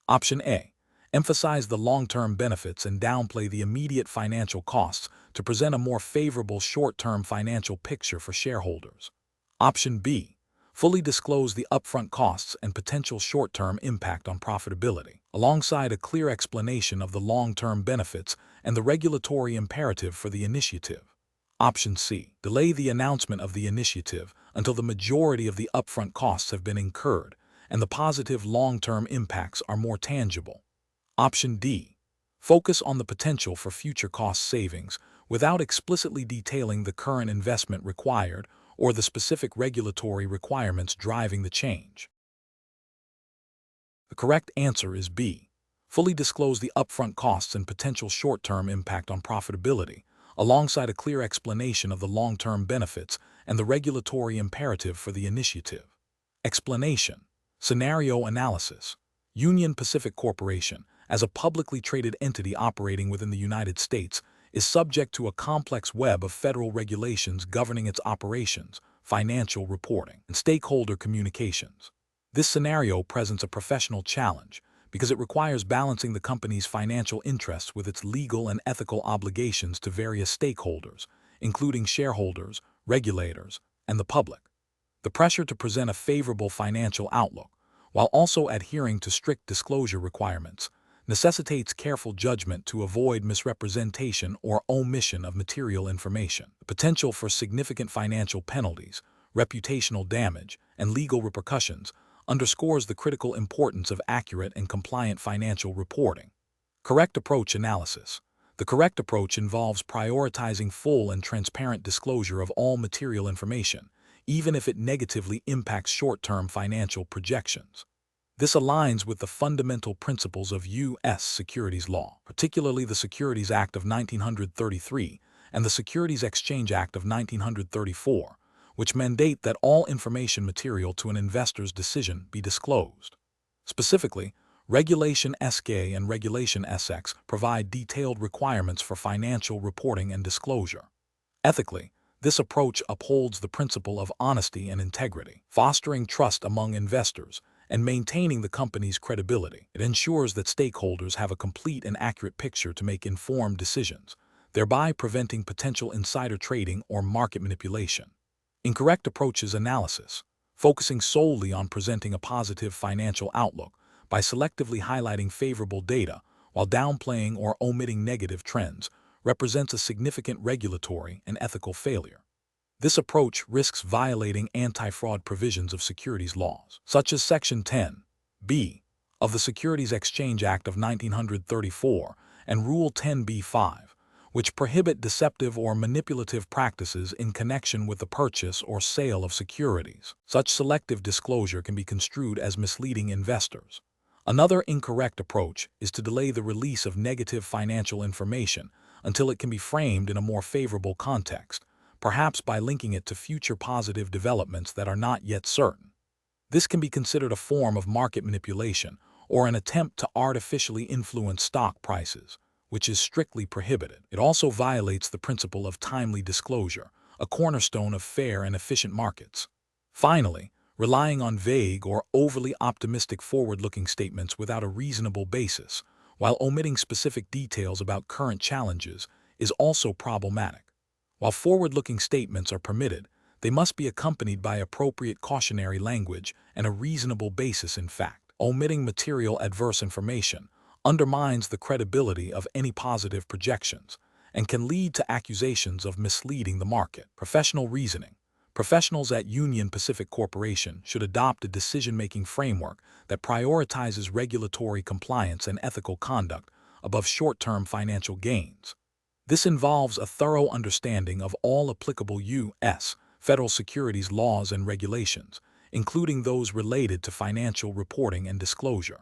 Option A. Emphasize the long-term benefits and downplay the immediate financial costs to present a more favorable short-term financial picture for shareholders. Option B. Fully disclose the upfront costs and potential short-term impact on profitability, alongside a clear explanation of the long-term benefits and the regulatory imperative for the initiative. Option C. Delay the announcement of the initiative until the majority of the upfront costs have been incurred and the positive long-term impacts are more tangible. Option D. Focus on the potential for future cost savings without explicitly detailing the current investment required or the specific regulatory requirements driving the change. The correct answer is B. Fully disclose the upfront costs and potential short-term impact on profitability, alongside a clear explanation of the long-term benefits and the regulatory imperative for the initiative. Explanation. Scenario analysis. Union Pacific Corporation, as a publicly traded entity operating within the United States, is subject to a complex web of federal regulations governing its operations, financial reporting, and stakeholder communications. This scenario presents a professional challenge because it requires balancing the company's financial interests with its legal and ethical obligations to various stakeholders, including shareholders, regulators, and the public. The pressure to present a favorable financial outlook, while also adhering to strict disclosure requirements, necessitates careful judgment to avoid misrepresentation or omission of material information. The potential for significant financial penalties, reputational damage, and legal repercussions underscores the critical importance of accurate and compliant financial reporting. Correct approach analysis. The correct approach involves prioritizing full and transparent disclosure of all material information, even if it negatively impacts short-term financial projections. This aligns with the fundamental principles of U.S. securities law, particularly the Securities Act of 1933 and the Securities Exchange Act of 1934, which mandate that all information material to an investor's decision be disclosed. Specifically, Regulation SK and Regulation SX provide detailed requirements for financial reporting and disclosure. Ethically, this approach upholds the principle of honesty and integrity, fostering trust among investors and maintaining the company's credibility. It ensures that stakeholders have a complete and accurate picture to make informed decisions, thereby preventing potential insider trading or market manipulation. Incorrect approaches analysis, focusing solely on presenting a positive financial outlook by selectively highlighting favorable data while downplaying or omitting negative trends, represents a significant regulatory and ethical failure. This approach risks violating anti-fraud provisions of securities laws, such as Section 10(b) of the Securities Exchange Act of 1934 and Rule 10b-5, which prohibit deceptive or manipulative practices in connection with the purchase or sale of securities. Such selective disclosure can be construed as misleading investors. Another incorrect approach is to delay the release of negative financial information until it can be framed in a more favorable context, perhaps by linking it to future positive developments that are not yet certain. This can be considered a form of market manipulation or an attempt to artificially influence stock prices, which is strictly prohibited. It also violates the principle of timely disclosure, a cornerstone of fair and efficient markets. Finally, relying on vague or overly optimistic forward-looking statements without a reasonable basis, while omitting specific details about current challenges, is also problematic. While forward-looking statements are permitted, they must be accompanied by appropriate cautionary language and a reasonable basis in fact. Omitting material adverse information undermines the credibility of any positive projections and can lead to accusations of misleading the market. Professional reasoning. Professionals at Union Pacific Corporation should adopt a decision-making framework that prioritizes regulatory compliance and ethical conduct above short-term financial gains. This involves a thorough understanding of all applicable U.S. federal securities laws and regulations, including those related to financial reporting and disclosure.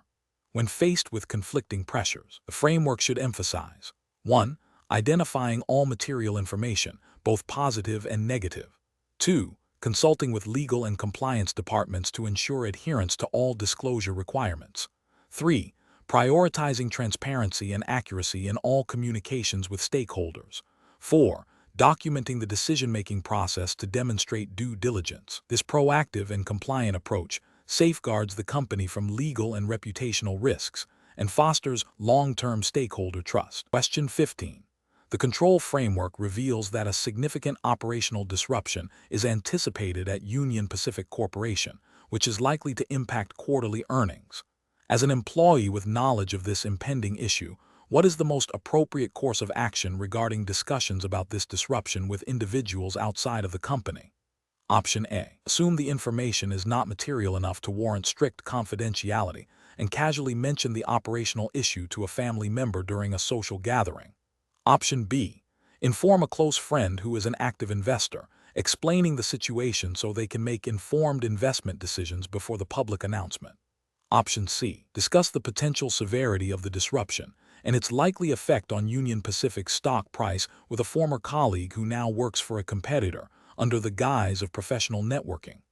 When faced with conflicting pressures, the framework should emphasize 1. Identifying all material information, both positive and negative. 2. Consulting with legal and compliance departments to ensure adherence to all disclosure requirements. 3. Prioritizing transparency and accuracy in all communications with stakeholders. 4. Documenting the decision-making process to demonstrate due diligence. This proactive and compliant approach safeguards the company from legal and reputational risks and fosters long-term stakeholder trust. Question 15. The control framework reveals that a significant operational disruption is anticipated at Union Pacific Corporation, which is likely to impact quarterly earnings. As an employee with knowledge of this impending issue, what is the most appropriate course of action regarding discussions about this disruption with individuals outside of the company? Option A. Assume the information is not material enough to warrant strict confidentiality and casually mention the operational issue to a family member during a social gathering. Option B. Inform a close friend who is an active investor, explaining the situation so they can make informed investment decisions before the public announcement. Option C. Discuss the potential severity of the disruption and its likely effect on Union Pacific's stock price with a former colleague who now works for a competitor under the guise of professional networking.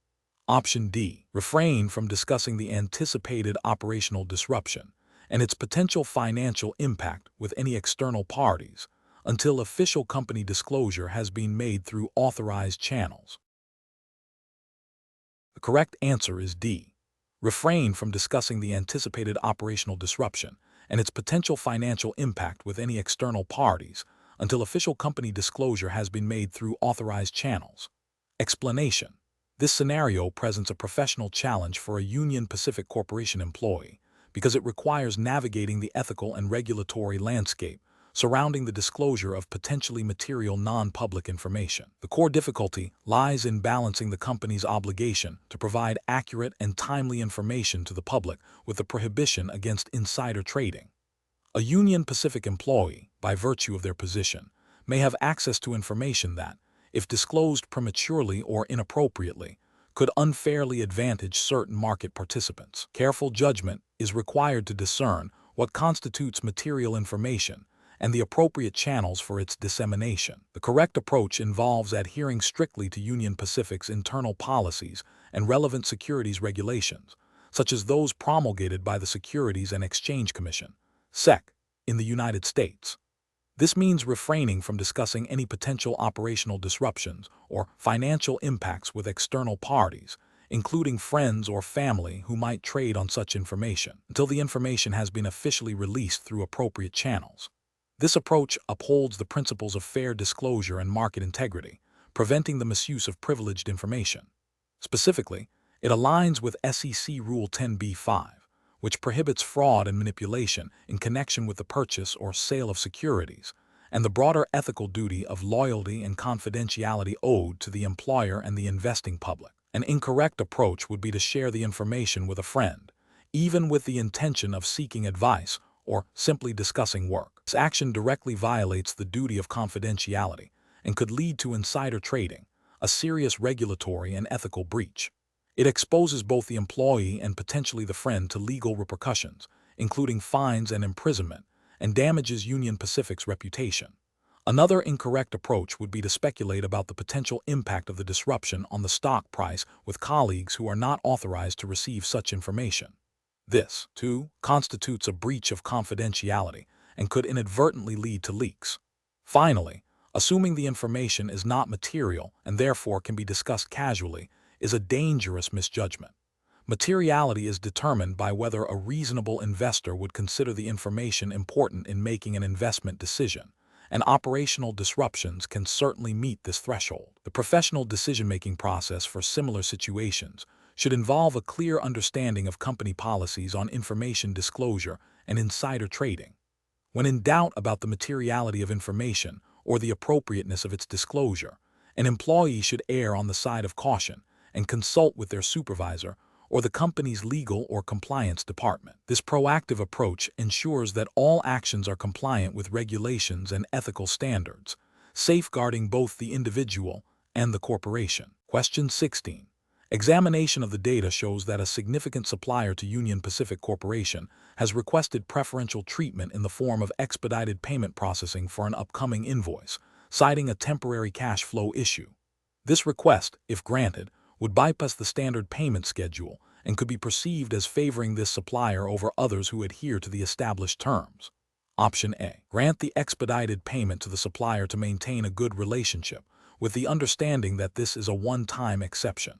Option D. Refrain from discussing the anticipated operational disruption and its potential financial impact with any external parties until official company disclosure has been made through authorized channels. The correct answer is D. Refrain from discussing the anticipated operational disruption and its potential financial impact with any external parties until official company disclosure has been made through authorized channels. Explanation. This scenario presents a professional challenge for a Union Pacific Corporation employee because it requires navigating the ethical and regulatory landscape surrounding the disclosure of potentially material non-public information. The core difficulty lies in balancing the company's obligation to provide accurate and timely information to the public with the prohibition against insider trading. A Union Pacific employee, by virtue of their position, may have access to information that, if disclosed prematurely or inappropriately, could unfairly advantage certain market participants. Careful judgment is required to discern what constitutes material information and the appropriate channels for its dissemination. The correct approach involves adhering strictly to Union Pacific's internal policies and relevant securities regulations, such as those promulgated by the Securities and Exchange Commission, SEC, in the United States. This means refraining from discussing any potential operational disruptions or financial impacts with external parties, including friends or family who might trade on such information, until the information has been officially released through appropriate channels. This approach upholds the principles of fair disclosure and market integrity, preventing the misuse of privileged information. Specifically, it aligns with SEC Rule 10b-5, which prohibits fraud and manipulation in connection with the purchase or sale of securities, and the broader ethical duty of loyalty and confidentiality owed to the employer and the investing public. An incorrect approach would be to share the information with a friend, even with the intention of seeking advice or simply discussing work. This action directly violates the duty of confidentiality and could lead to insider trading, a serious regulatory and ethical breach. It exposes both the employee and potentially the friend to legal repercussions, including fines and imprisonment, and damages Union Pacific's reputation. Another incorrect approach would be to speculate about the potential impact of the disruption on the stock price with colleagues who are not authorized to receive such information. This, too, constitutes a breach of confidentiality and could inadvertently lead to leaks. Finally, assuming the information is not material and therefore can be discussed casually is a dangerous misjudgment. Materiality is determined by whether a reasonable investor would consider the information important in making an investment decision, and operational disruptions can certainly meet this threshold. The professional decision-making process for similar situations should involve a clear understanding of company policies on information disclosure and insider trading. When in doubt about the materiality of information or the appropriateness of its disclosure, an employee should err on the side of caution and consult with their supervisor or the company's legal or compliance department. This proactive approach ensures that all actions are compliant with regulations and ethical standards, safeguarding both the individual and the corporation. Question 16. Examination of the data shows that a significant supplier to Union Pacific Corporation has requested preferential treatment in the form of expedited payment processing for an upcoming invoice, citing a temporary cash flow issue. This request, if granted, would bypass the standard payment schedule and could be perceived as favoring this supplier over others who adhere to the established terms. Option A. Grant the expedited payment to the supplier to maintain a good relationship, with the understanding that this is a one-time exception.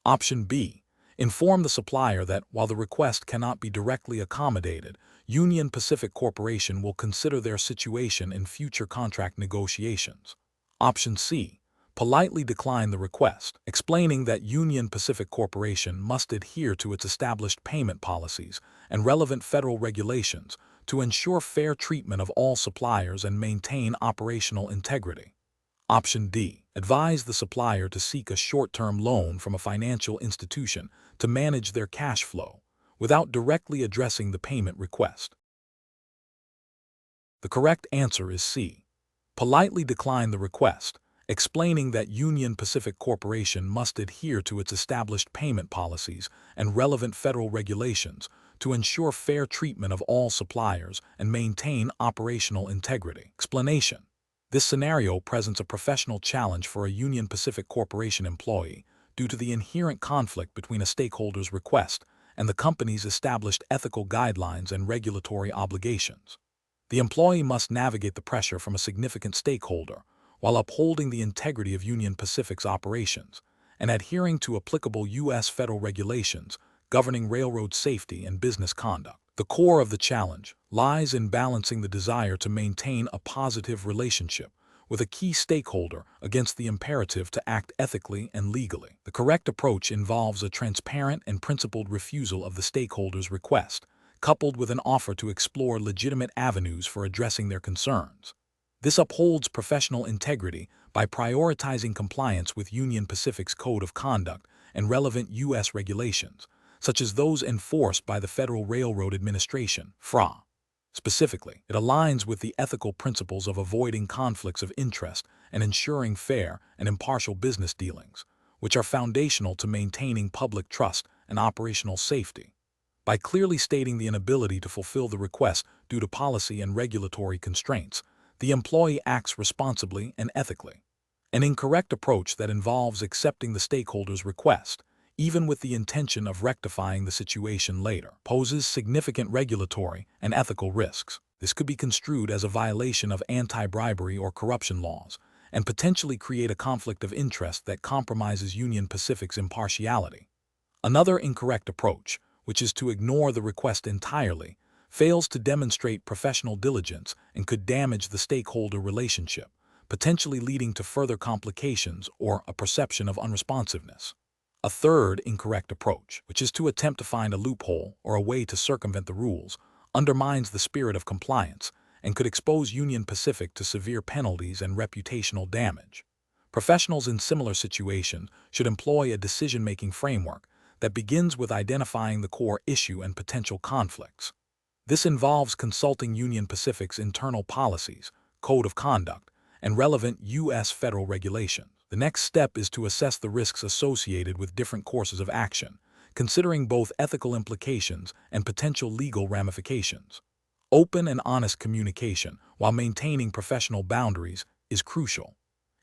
Option B. Inform the supplier that, while the request cannot be directly accommodated, Union Pacific Corporation will consider their situation in future contract negotiations. Option C. Politely decline the request, explaining that Union Pacific Corporation must adhere to its established payment policies and relevant federal regulations to ensure fair treatment of all suppliers and maintain operational integrity. Option D. Advise the supplier to seek a short-term loan from a financial institution to manage their cash flow, without directly addressing the payment request. The correct answer is C. Politely decline the request, explaining that Union Pacific Corporation must adhere to its established payment policies and relevant federal regulations to ensure fair treatment of all suppliers and maintain operational integrity. Explanation. This scenario presents a professional challenge for a Union Pacific Corporation employee due to the inherent conflict between a stakeholder's request and the company's established ethical guidelines and regulatory obligations. The employee must navigate the pressure from a significant stakeholder while upholding the integrity of Union Pacific's operations and adhering to applicable U.S. federal regulations governing railroad safety and business conduct. The core of the challenge lies in balancing the desire to maintain a positive relationship with a key stakeholder against the imperative to act ethically and legally. The correct approach involves a transparent and principled refusal of the stakeholder's request, coupled with an offer to explore legitimate avenues for addressing their concerns. This upholds professional integrity by prioritizing compliance with Union Pacific's Code of Conduct and relevant U.S. regulations, such as those enforced by the Federal Railroad Administration, FRA. Specifically, it aligns with the ethical principles of avoiding conflicts of interest and ensuring fair and impartial business dealings, which are foundational to maintaining public trust and operational safety. By clearly stating the inability to fulfill the request due to policy and regulatory constraints, the employee acts responsibly and ethically. An incorrect approach that involves accepting the stakeholder's request, even with the intention of rectifying the situation later, poses significant regulatory and ethical risks. This could be construed as a violation of anti-bribery or corruption laws and potentially create a conflict of interest that compromises Union Pacific's impartiality. Another incorrect approach, which is to ignore the request entirely, fails to demonstrate professional diligence and could damage the stakeholder relationship, potentially leading to further complications or a perception of unresponsiveness. A third incorrect approach, which is to attempt to find a loophole or a way to circumvent the rules, undermines the spirit of compliance and could expose Union Pacific to severe penalties and reputational damage. Professionals in similar situations should employ a decision-making framework that begins with identifying the core issue and potential conflicts. This involves consulting Union Pacific's internal policies, code of conduct, and relevant U.S. federal regulations. The next step is to assess the risks associated with different courses of action, considering both ethical implications and potential legal ramifications. Open and honest communication, while maintaining professional boundaries, is crucial.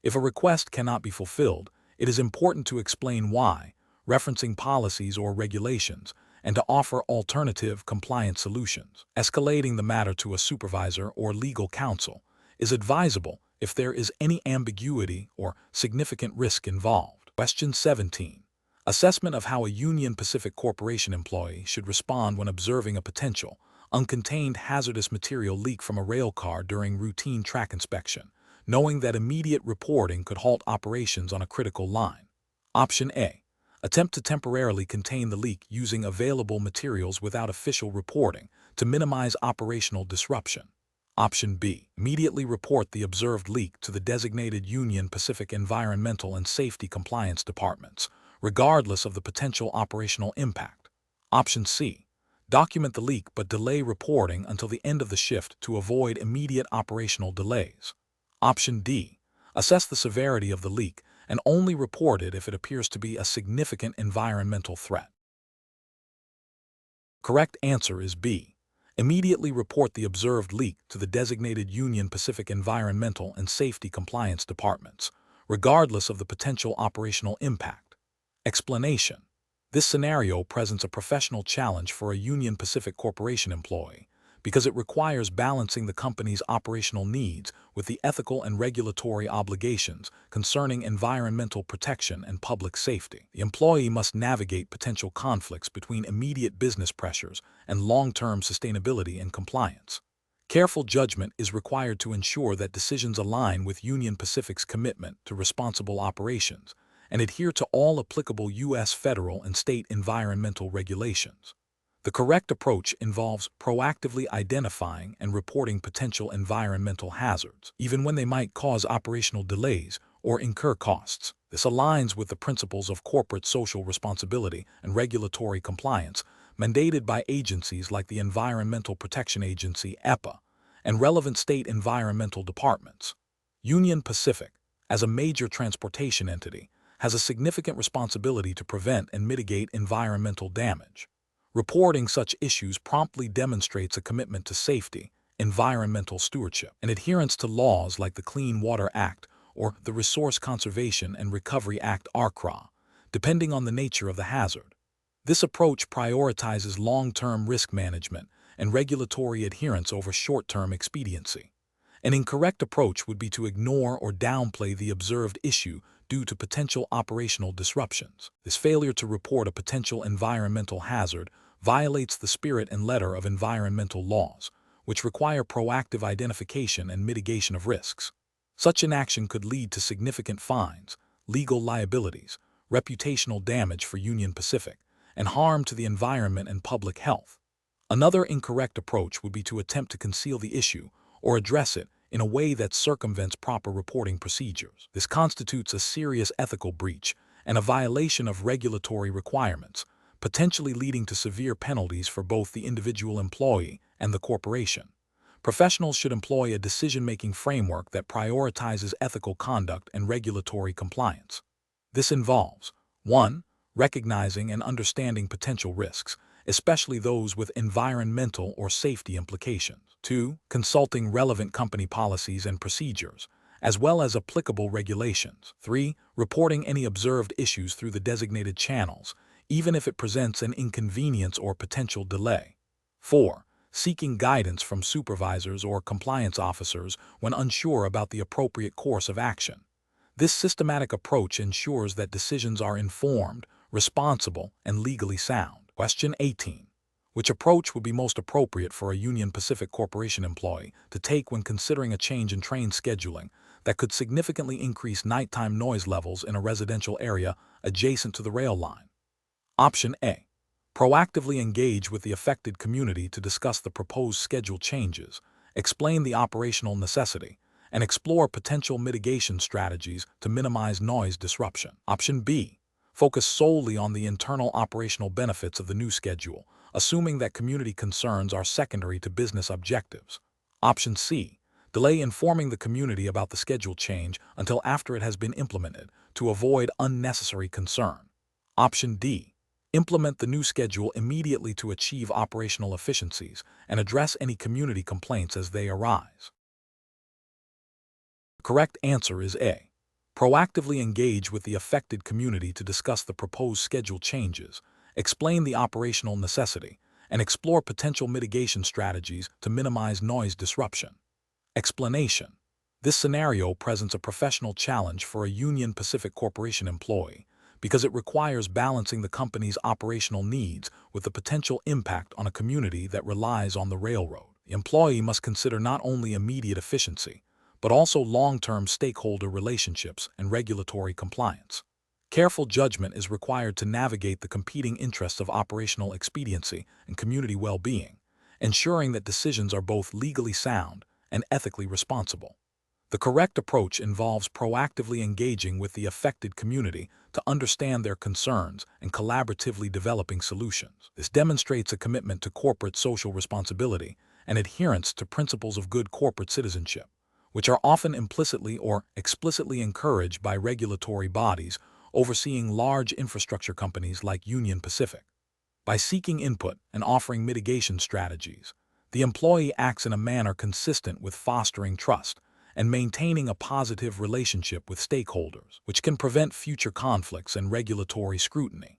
If a request cannot be fulfilled, it is important to explain why, referencing policies or regulations, and to offer alternative compliance solutions. Escalating the matter to a supervisor or legal counsel is advisable if there is any ambiguity or significant risk involved. Question 17. Assessment of how a Union Pacific Corporation employee should respond when observing a potential, uncontained hazardous material leak from a rail car during routine track inspection, knowing that immediate reporting could halt operations on a critical line. Option A. Attempt to temporarily contain the leak using available materials without official reporting to minimize operational disruption. Option B. Immediately report the observed leak to the designated Union Pacific Environmental and Safety Compliance Departments, regardless of the potential operational impact. Option C. Document the leak but delay reporting until the end of the shift to avoid immediate operational delays. Option D. Assess the severity of the leak and only report it if it appears to be a significant environmental threat. Correct answer is B. Immediately report the observed leak to the designated Union Pacific Environmental and Safety Compliance Departments, regardless of the potential operational impact. Explanation. This scenario presents a professional challenge for a Union Pacific Corporation employee because it requires balancing the company's operational needs with the ethical and regulatory obligations concerning environmental protection and public safety. The employee must navigate potential conflicts between immediate business pressures and long-term sustainability and compliance. Careful judgment is required to ensure that decisions align with Union Pacific's commitment to responsible operations and adhere to all applicable U.S. federal and state environmental regulations. The correct approach involves proactively identifying and reporting potential environmental hazards, even when they might cause operational delays or incur costs. This aligns with the principles of corporate social responsibility and regulatory compliance mandated by agencies like the Environmental Protection Agency (EPA) and relevant state environmental departments. Union Pacific, as a major transportation entity, has a significant responsibility to prevent and mitigate environmental damage. Reporting such issues promptly demonstrates a commitment to safety, environmental stewardship, and adherence to laws like the Clean Water Act or the Resource Conservation and Recovery Act (RCRA), depending on the nature of the hazard. This approach prioritizes long-term risk management and regulatory adherence over short-term expediency. An incorrect approach would be to ignore or downplay the observed issue due to potential operational disruptions. This failure to report a potential environmental hazard violates the spirit and letter of environmental laws, which require proactive identification and mitigation of risks. Such inaction could lead to significant fines, legal liabilities, reputational damage for Union Pacific, and harm to the environment and public health. Another incorrect approach would be to attempt to conceal the issue or address it in a way that circumvents proper reporting procedures. This constitutes a serious ethical breach and a violation of regulatory requirements, potentially leading to severe penalties for both the individual employee and the corporation. Professionals should employ a decision-making framework that prioritizes ethical conduct and regulatory compliance. This involves 1. Recognizing and understanding potential risks, especially those with environmental or safety implications. 2. Consulting relevant company policies and procedures, as well as applicable regulations. 3. Reporting any observed issues through the designated channels, even if it presents an inconvenience or potential delay. 4. Seeking guidance from supervisors or compliance officers when unsure about the appropriate course of action. This systematic approach ensures that decisions are informed, responsible, and legally sound. Question 18. Which approach would be most appropriate for a Union Pacific Corporation employee to take when considering a change in train scheduling that could significantly increase nighttime noise levels in a residential area adjacent to the rail line? Option A. Proactively engage with the affected community to discuss the proposed schedule changes, explain the operational necessity, and explore potential mitigation strategies to minimize noise disruption. Option B. Focus solely on the internal operational benefits of the new schedule, assuming that community concerns are secondary to business objectives. Option C. Delay informing the community about the schedule change until after it has been implemented to avoid unnecessary concern. Option D. Implement the new schedule immediately to achieve operational efficiencies and address any community complaints as they arise. The correct answer is A. Proactively engage with the affected community to discuss the proposed schedule changes, explain the operational necessity, and explore potential mitigation strategies to minimize noise disruption. Explanation. This scenario presents a professional challenge for a Union Pacific Corporation employee because it requires balancing the company's operational needs with the potential impact on a community that relies on the railroad. The employee must consider not only immediate efficiency, but also long-term stakeholder relationships and regulatory compliance. Careful judgment is required to navigate the competing interests of operational expediency and community well-being, ensuring that decisions are both legally sound and ethically responsible. The correct approach involves proactively engaging with the affected community to understand their concerns and collaboratively developing solutions. This demonstrates a commitment to corporate social responsibility and adherence to principles of good corporate citizenship, which are often implicitly or explicitly encouraged by regulatory bodies overseeing large infrastructure companies like Union Pacific. By seeking input and offering mitigation strategies, the employee acts in a manner consistent with fostering trust and maintaining a positive relationship with stakeholders, which can prevent future conflicts and regulatory scrutiny.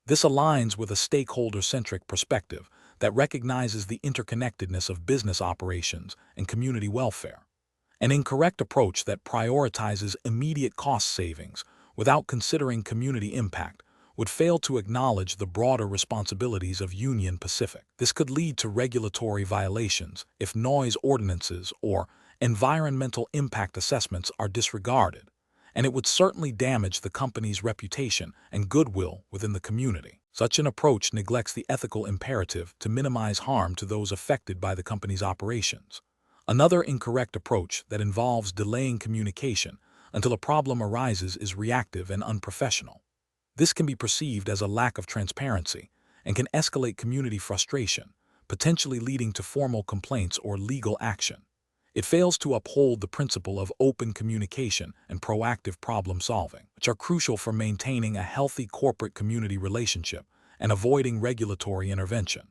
This aligns with a stakeholder-centric perspective that recognizes the interconnectedness of business operations and community welfare. An incorrect approach that prioritizes immediate cost savings without considering community impact would fail to acknowledge the broader responsibilities of Union Pacific. This could lead to regulatory violations if noise ordinances or environmental impact assessments are disregarded, and it would certainly damage the company's reputation and goodwill within the community. Such an approach neglects the ethical imperative to minimize harm to those affected by the company's operations. Another incorrect approach that involves delaying communication until a problem arises is reactive and unprofessional. This can be perceived as a lack of transparency and can escalate community frustration, potentially leading to formal complaints or legal action. It fails to uphold the principle of open communication and proactive problem solving, which are crucial for maintaining a healthy corporate-community relationship and avoiding regulatory intervention.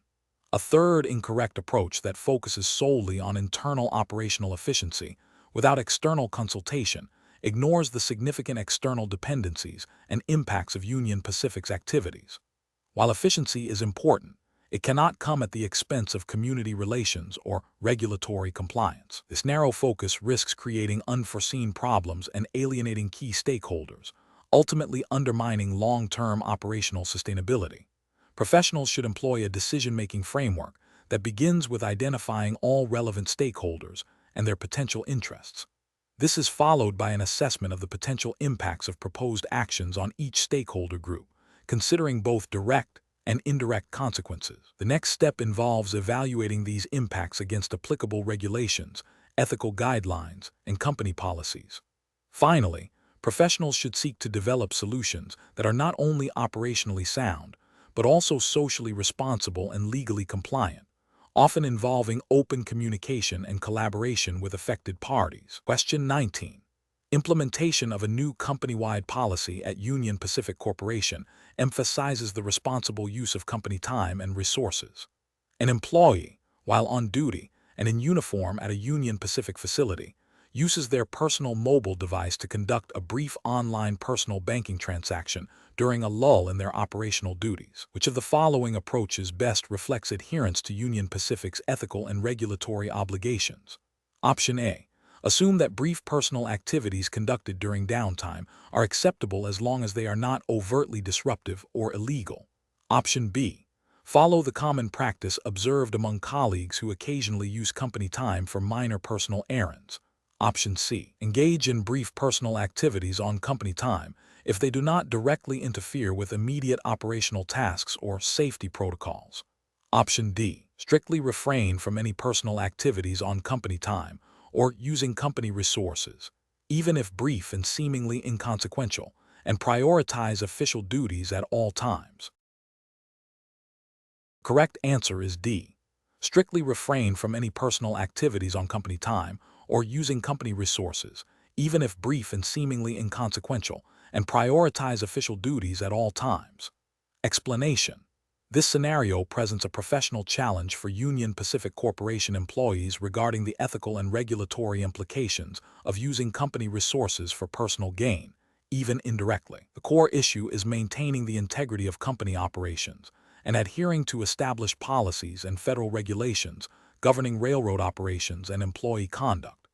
A third incorrect approach that focuses solely on internal operational efficiency without external consultation ignores the significant external dependencies and impacts of Union Pacific's activities. While efficiency is important, it cannot come at the expense of community relations or regulatory compliance. This narrow focus risks creating unforeseen problems and alienating key stakeholders, ultimately undermining long-term operational sustainability. Professionals should employ a decision-making framework that begins with identifying all relevant stakeholders and their potential interests. This is followed by an assessment of the potential impacts of proposed actions on each stakeholder group, considering both direct and indirect consequences. The next step involves evaluating these impacts against applicable regulations, ethical guidelines, and company policies. Finally, professionals should seek to develop solutions that are not only operationally sound, but also socially responsible and legally compliant, often involving open communication and collaboration with affected parties. Question 19. Implementation of a new company-wide policy at Union Pacific Corporation emphasizes the responsible use of company time and resources. An employee, while on duty and in uniform at a Union Pacific facility, uses their personal mobile device to conduct a brief online personal banking transaction during a lull in their operational duties. Which of the following approaches best reflects adherence to Union Pacific's ethical and regulatory obligations? Option A. Assume that brief personal activities conducted during downtime are acceptable as long as they are not overtly disruptive or illegal. Option B. Follow the common practice observed among colleagues who occasionally use company time for minor personal errands. Option C. Engage in brief personal activities on company time if they do not directly interfere with immediate operational tasks or safety protocols. Option D. Strictly refrain from any personal activities on company time or using company resources, even if brief and seemingly inconsequential, and prioritize official duties at all times. Correct answer is D. Strictly refrain from any personal activities on company time or using company resources, even if brief and seemingly inconsequential, and prioritize official duties at all times. Explanation: this scenario presents a professional challenge for Union Pacific Corporation employees regarding the ethical and regulatory implications of using company resources for personal gain, even indirectly. The core issue is maintaining the integrity of company operations and adhering to established policies and federal regulations governing railroad operations and employee conduct.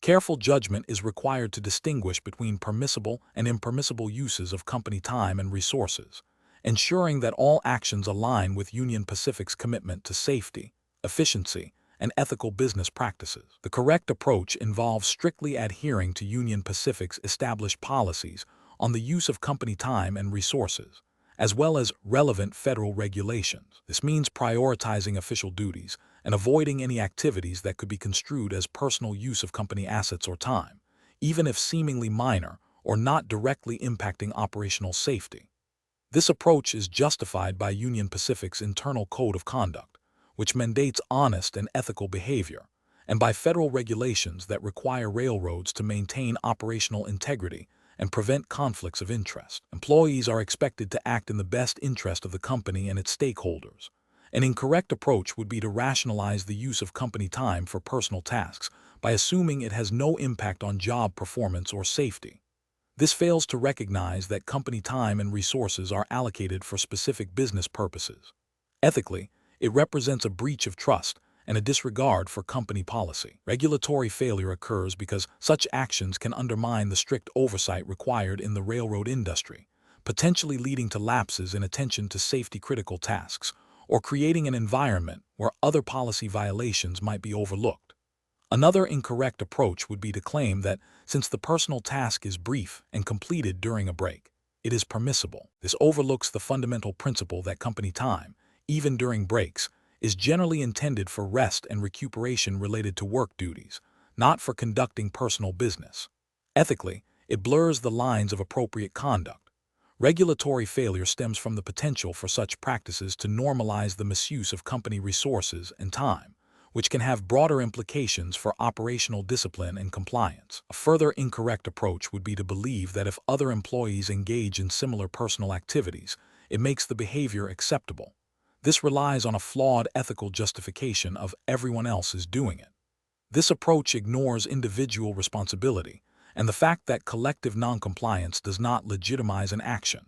Careful judgment is required to distinguish between permissible and impermissible uses of company time and resources, ensuring that all actions align with Union Pacific's commitment to safety, efficiency, and ethical business practices. The correct approach involves strictly adhering to Union Pacific's established policies on the use of company time and resources, as well as relevant federal regulations. This means prioritizing official duties and avoiding any activities that could be construed as personal use of company assets or time, even if seemingly minor or not directly impacting operational safety. This approach is justified by Union Pacific's internal code of conduct, which mandates honest and ethical behavior, and by federal regulations that require railroads to maintain operational integrity and prevent conflicts of interest. Employees are expected to act in the best interest of the company and its stakeholders. An incorrect approach would be to rationalize the use of company time for personal tasks by assuming it has no impact on job performance or safety. This fails to recognize that company time and resources are allocated for specific business purposes. Ethically, it represents a breach of trust and a disregard for company policy. Regulatory failure occurs because such actions can undermine the strict oversight required in the railroad industry, potentially leading to lapses in attention to safety-critical tasks or creating an environment where other policy violations might be overlooked. Another incorrect approach would be to claim that since the personal task is brief and completed during a break, it is permissible. This overlooks the fundamental principle that company time, even during breaks, is generally intended for rest and recuperation related to work duties, not for conducting personal business. Ethically, it blurs the lines of appropriate conduct. Regulatory failure stems from the potential for such practices to normalize the misuse of company resources and time, which can have broader implications for operational discipline and compliance. A further incorrect approach would be to believe that if other employees engage in similar personal activities, it makes the behavior acceptable. This relies on a flawed ethical justification of everyone else is doing it. This approach ignores individual responsibility and the fact that collective noncompliance does not legitimize an action.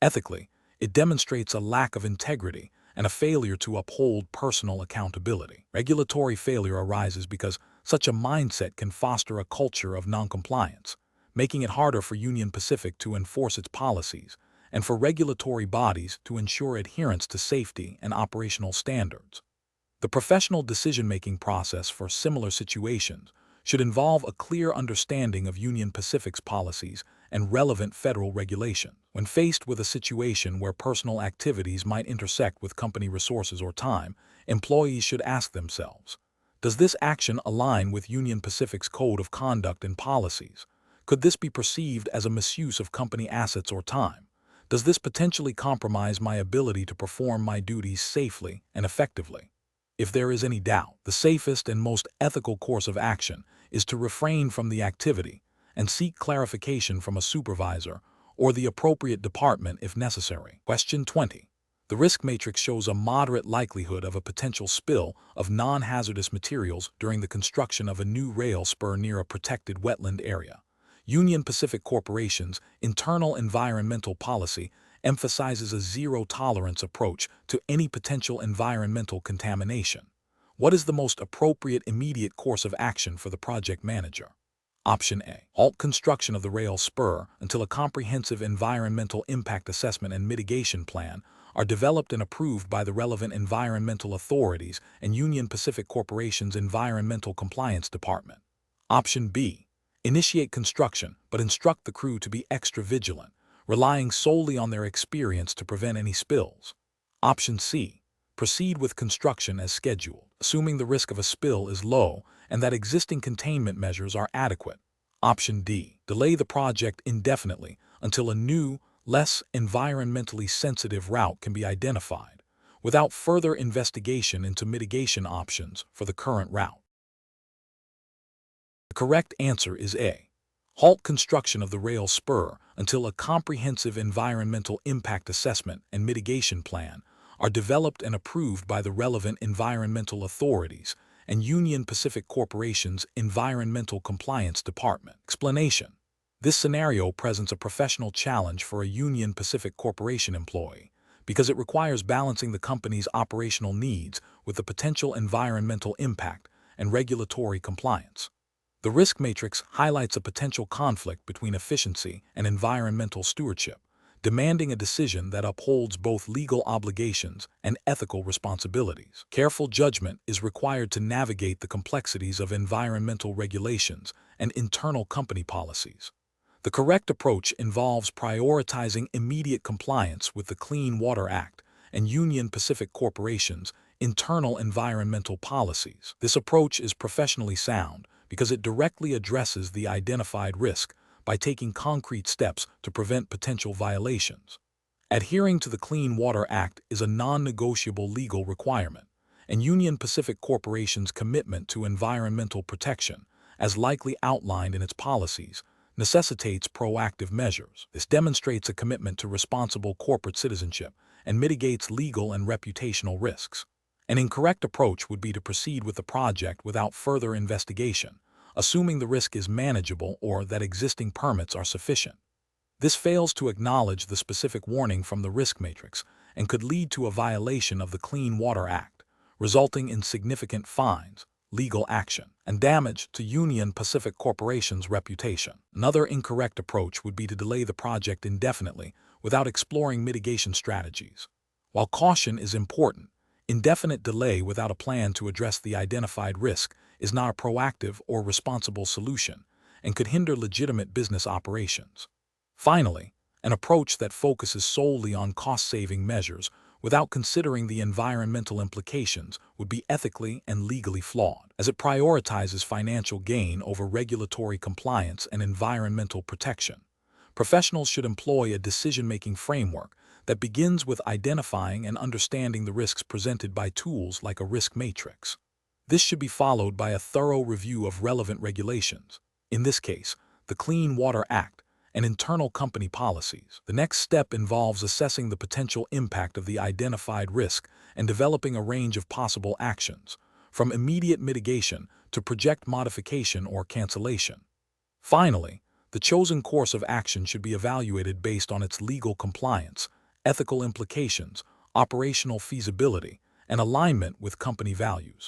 Ethically, it demonstrates a lack of integrity and a failure to uphold personal accountability. Regulatory failure arises because such a mindset can foster a culture of noncompliance, making it harder for Union Pacific to enforce its policies and for regulatory bodies to ensure adherence to safety and operational standards. The professional decision-making process for similar situations should involve a clear understanding of Union Pacific's policies and relevant federal regulation. When faced with a situation where personal activities might intersect with company resources or time, employees should ask themselves, does this action align with Union Pacific's code of conduct and policies? Could this be perceived as a misuse of company assets or time? Does this potentially compromise my ability to perform my duties safely and effectively? If there is any doubt, the safest and most ethical course of action is to refrain from the activity and seek clarification from a supervisor or the appropriate department if necessary. Question 20. The risk matrix shows a moderate likelihood of a potential spill of non-hazardous materials during the construction of a new rail spur near a protected wetland area. Union Pacific Corporation's internal environmental policy emphasizes a zero-tolerance approach to any potential environmental contamination. What is the most appropriate immediate course of action for the project manager? Option A. Halt construction of the rail spur until a comprehensive environmental impact assessment and mitigation plan are developed and approved by the relevant environmental authorities and Union Pacific Corporation's Environmental Compliance Department. Option B. Initiate construction, but instruct the crew to be extra vigilant, relying solely on their experience to prevent any spills. Option C. Proceed with construction as scheduled, assuming the risk of a spill is low and that existing containment measures are adequate. Option D. Delay the project indefinitely until a new, less environmentally sensitive route can be identified, without further investigation into mitigation options for the current route. The correct answer is A. Halt construction of the rail spur until a comprehensive environmental impact assessment and mitigation plan are developed and approved by the relevant environmental authorities and Union Pacific Corporation's Environmental Compliance Department. Explanation: this scenario presents a professional challenge for a Union Pacific Corporation employee because it requires balancing the company's operational needs with the potential environmental impact and regulatory compliance. The risk matrix highlights a potential conflict between efficiency and environmental stewardship, demanding a decision that upholds both legal obligations and ethical responsibilities. Careful judgment is required to navigate the complexities of environmental regulations and internal company policies. The correct approach involves prioritizing immediate compliance with the Clean Water Act and Union Pacific Corporation's internal environmental policies. This approach is professionally sound because it directly addresses the identified risk by taking concrete steps to prevent potential violations. Adhering to the Clean Water Act is a non-negotiable legal requirement, and Union Pacific Corporation's commitment to environmental protection, as likely outlined in its policies, necessitates proactive measures. This demonstrates a commitment to responsible corporate citizenship and mitigates legal and reputational risks. An incorrect approach would be to proceed with the project without further investigation, assuming the risk is manageable or that existing permits are sufficient. This fails to acknowledge the specific warning from the risk matrix and could lead to a violation of the Clean Water Act, resulting in significant fines, legal action, and damage to Union Pacific Corporation's reputation. Another incorrect approach would be to delay the project indefinitely without exploring mitigation strategies. While caution is important, indefinite delay without a plan to address the identified risk is not a proactive or responsible solution and could hinder legitimate business operations. Finally, an approach that focuses solely on cost-saving measures without considering the environmental implications would be ethically and legally flawed, as it prioritizes financial gain over regulatory compliance and environmental protection. Professionals should employ a decision-making framework that begins with identifying and understanding the risks presented by tools like a risk matrix. This should be followed by a thorough review of relevant regulations, in this case, the Clean Water Act, and internal company policies. The next step involves assessing the potential impact of the identified risk and developing a range of possible actions, from immediate mitigation to project modification or cancellation. Finally, the chosen course of action should be evaluated based on its legal compliance, ethical implications, operational feasibility, and alignment with company values.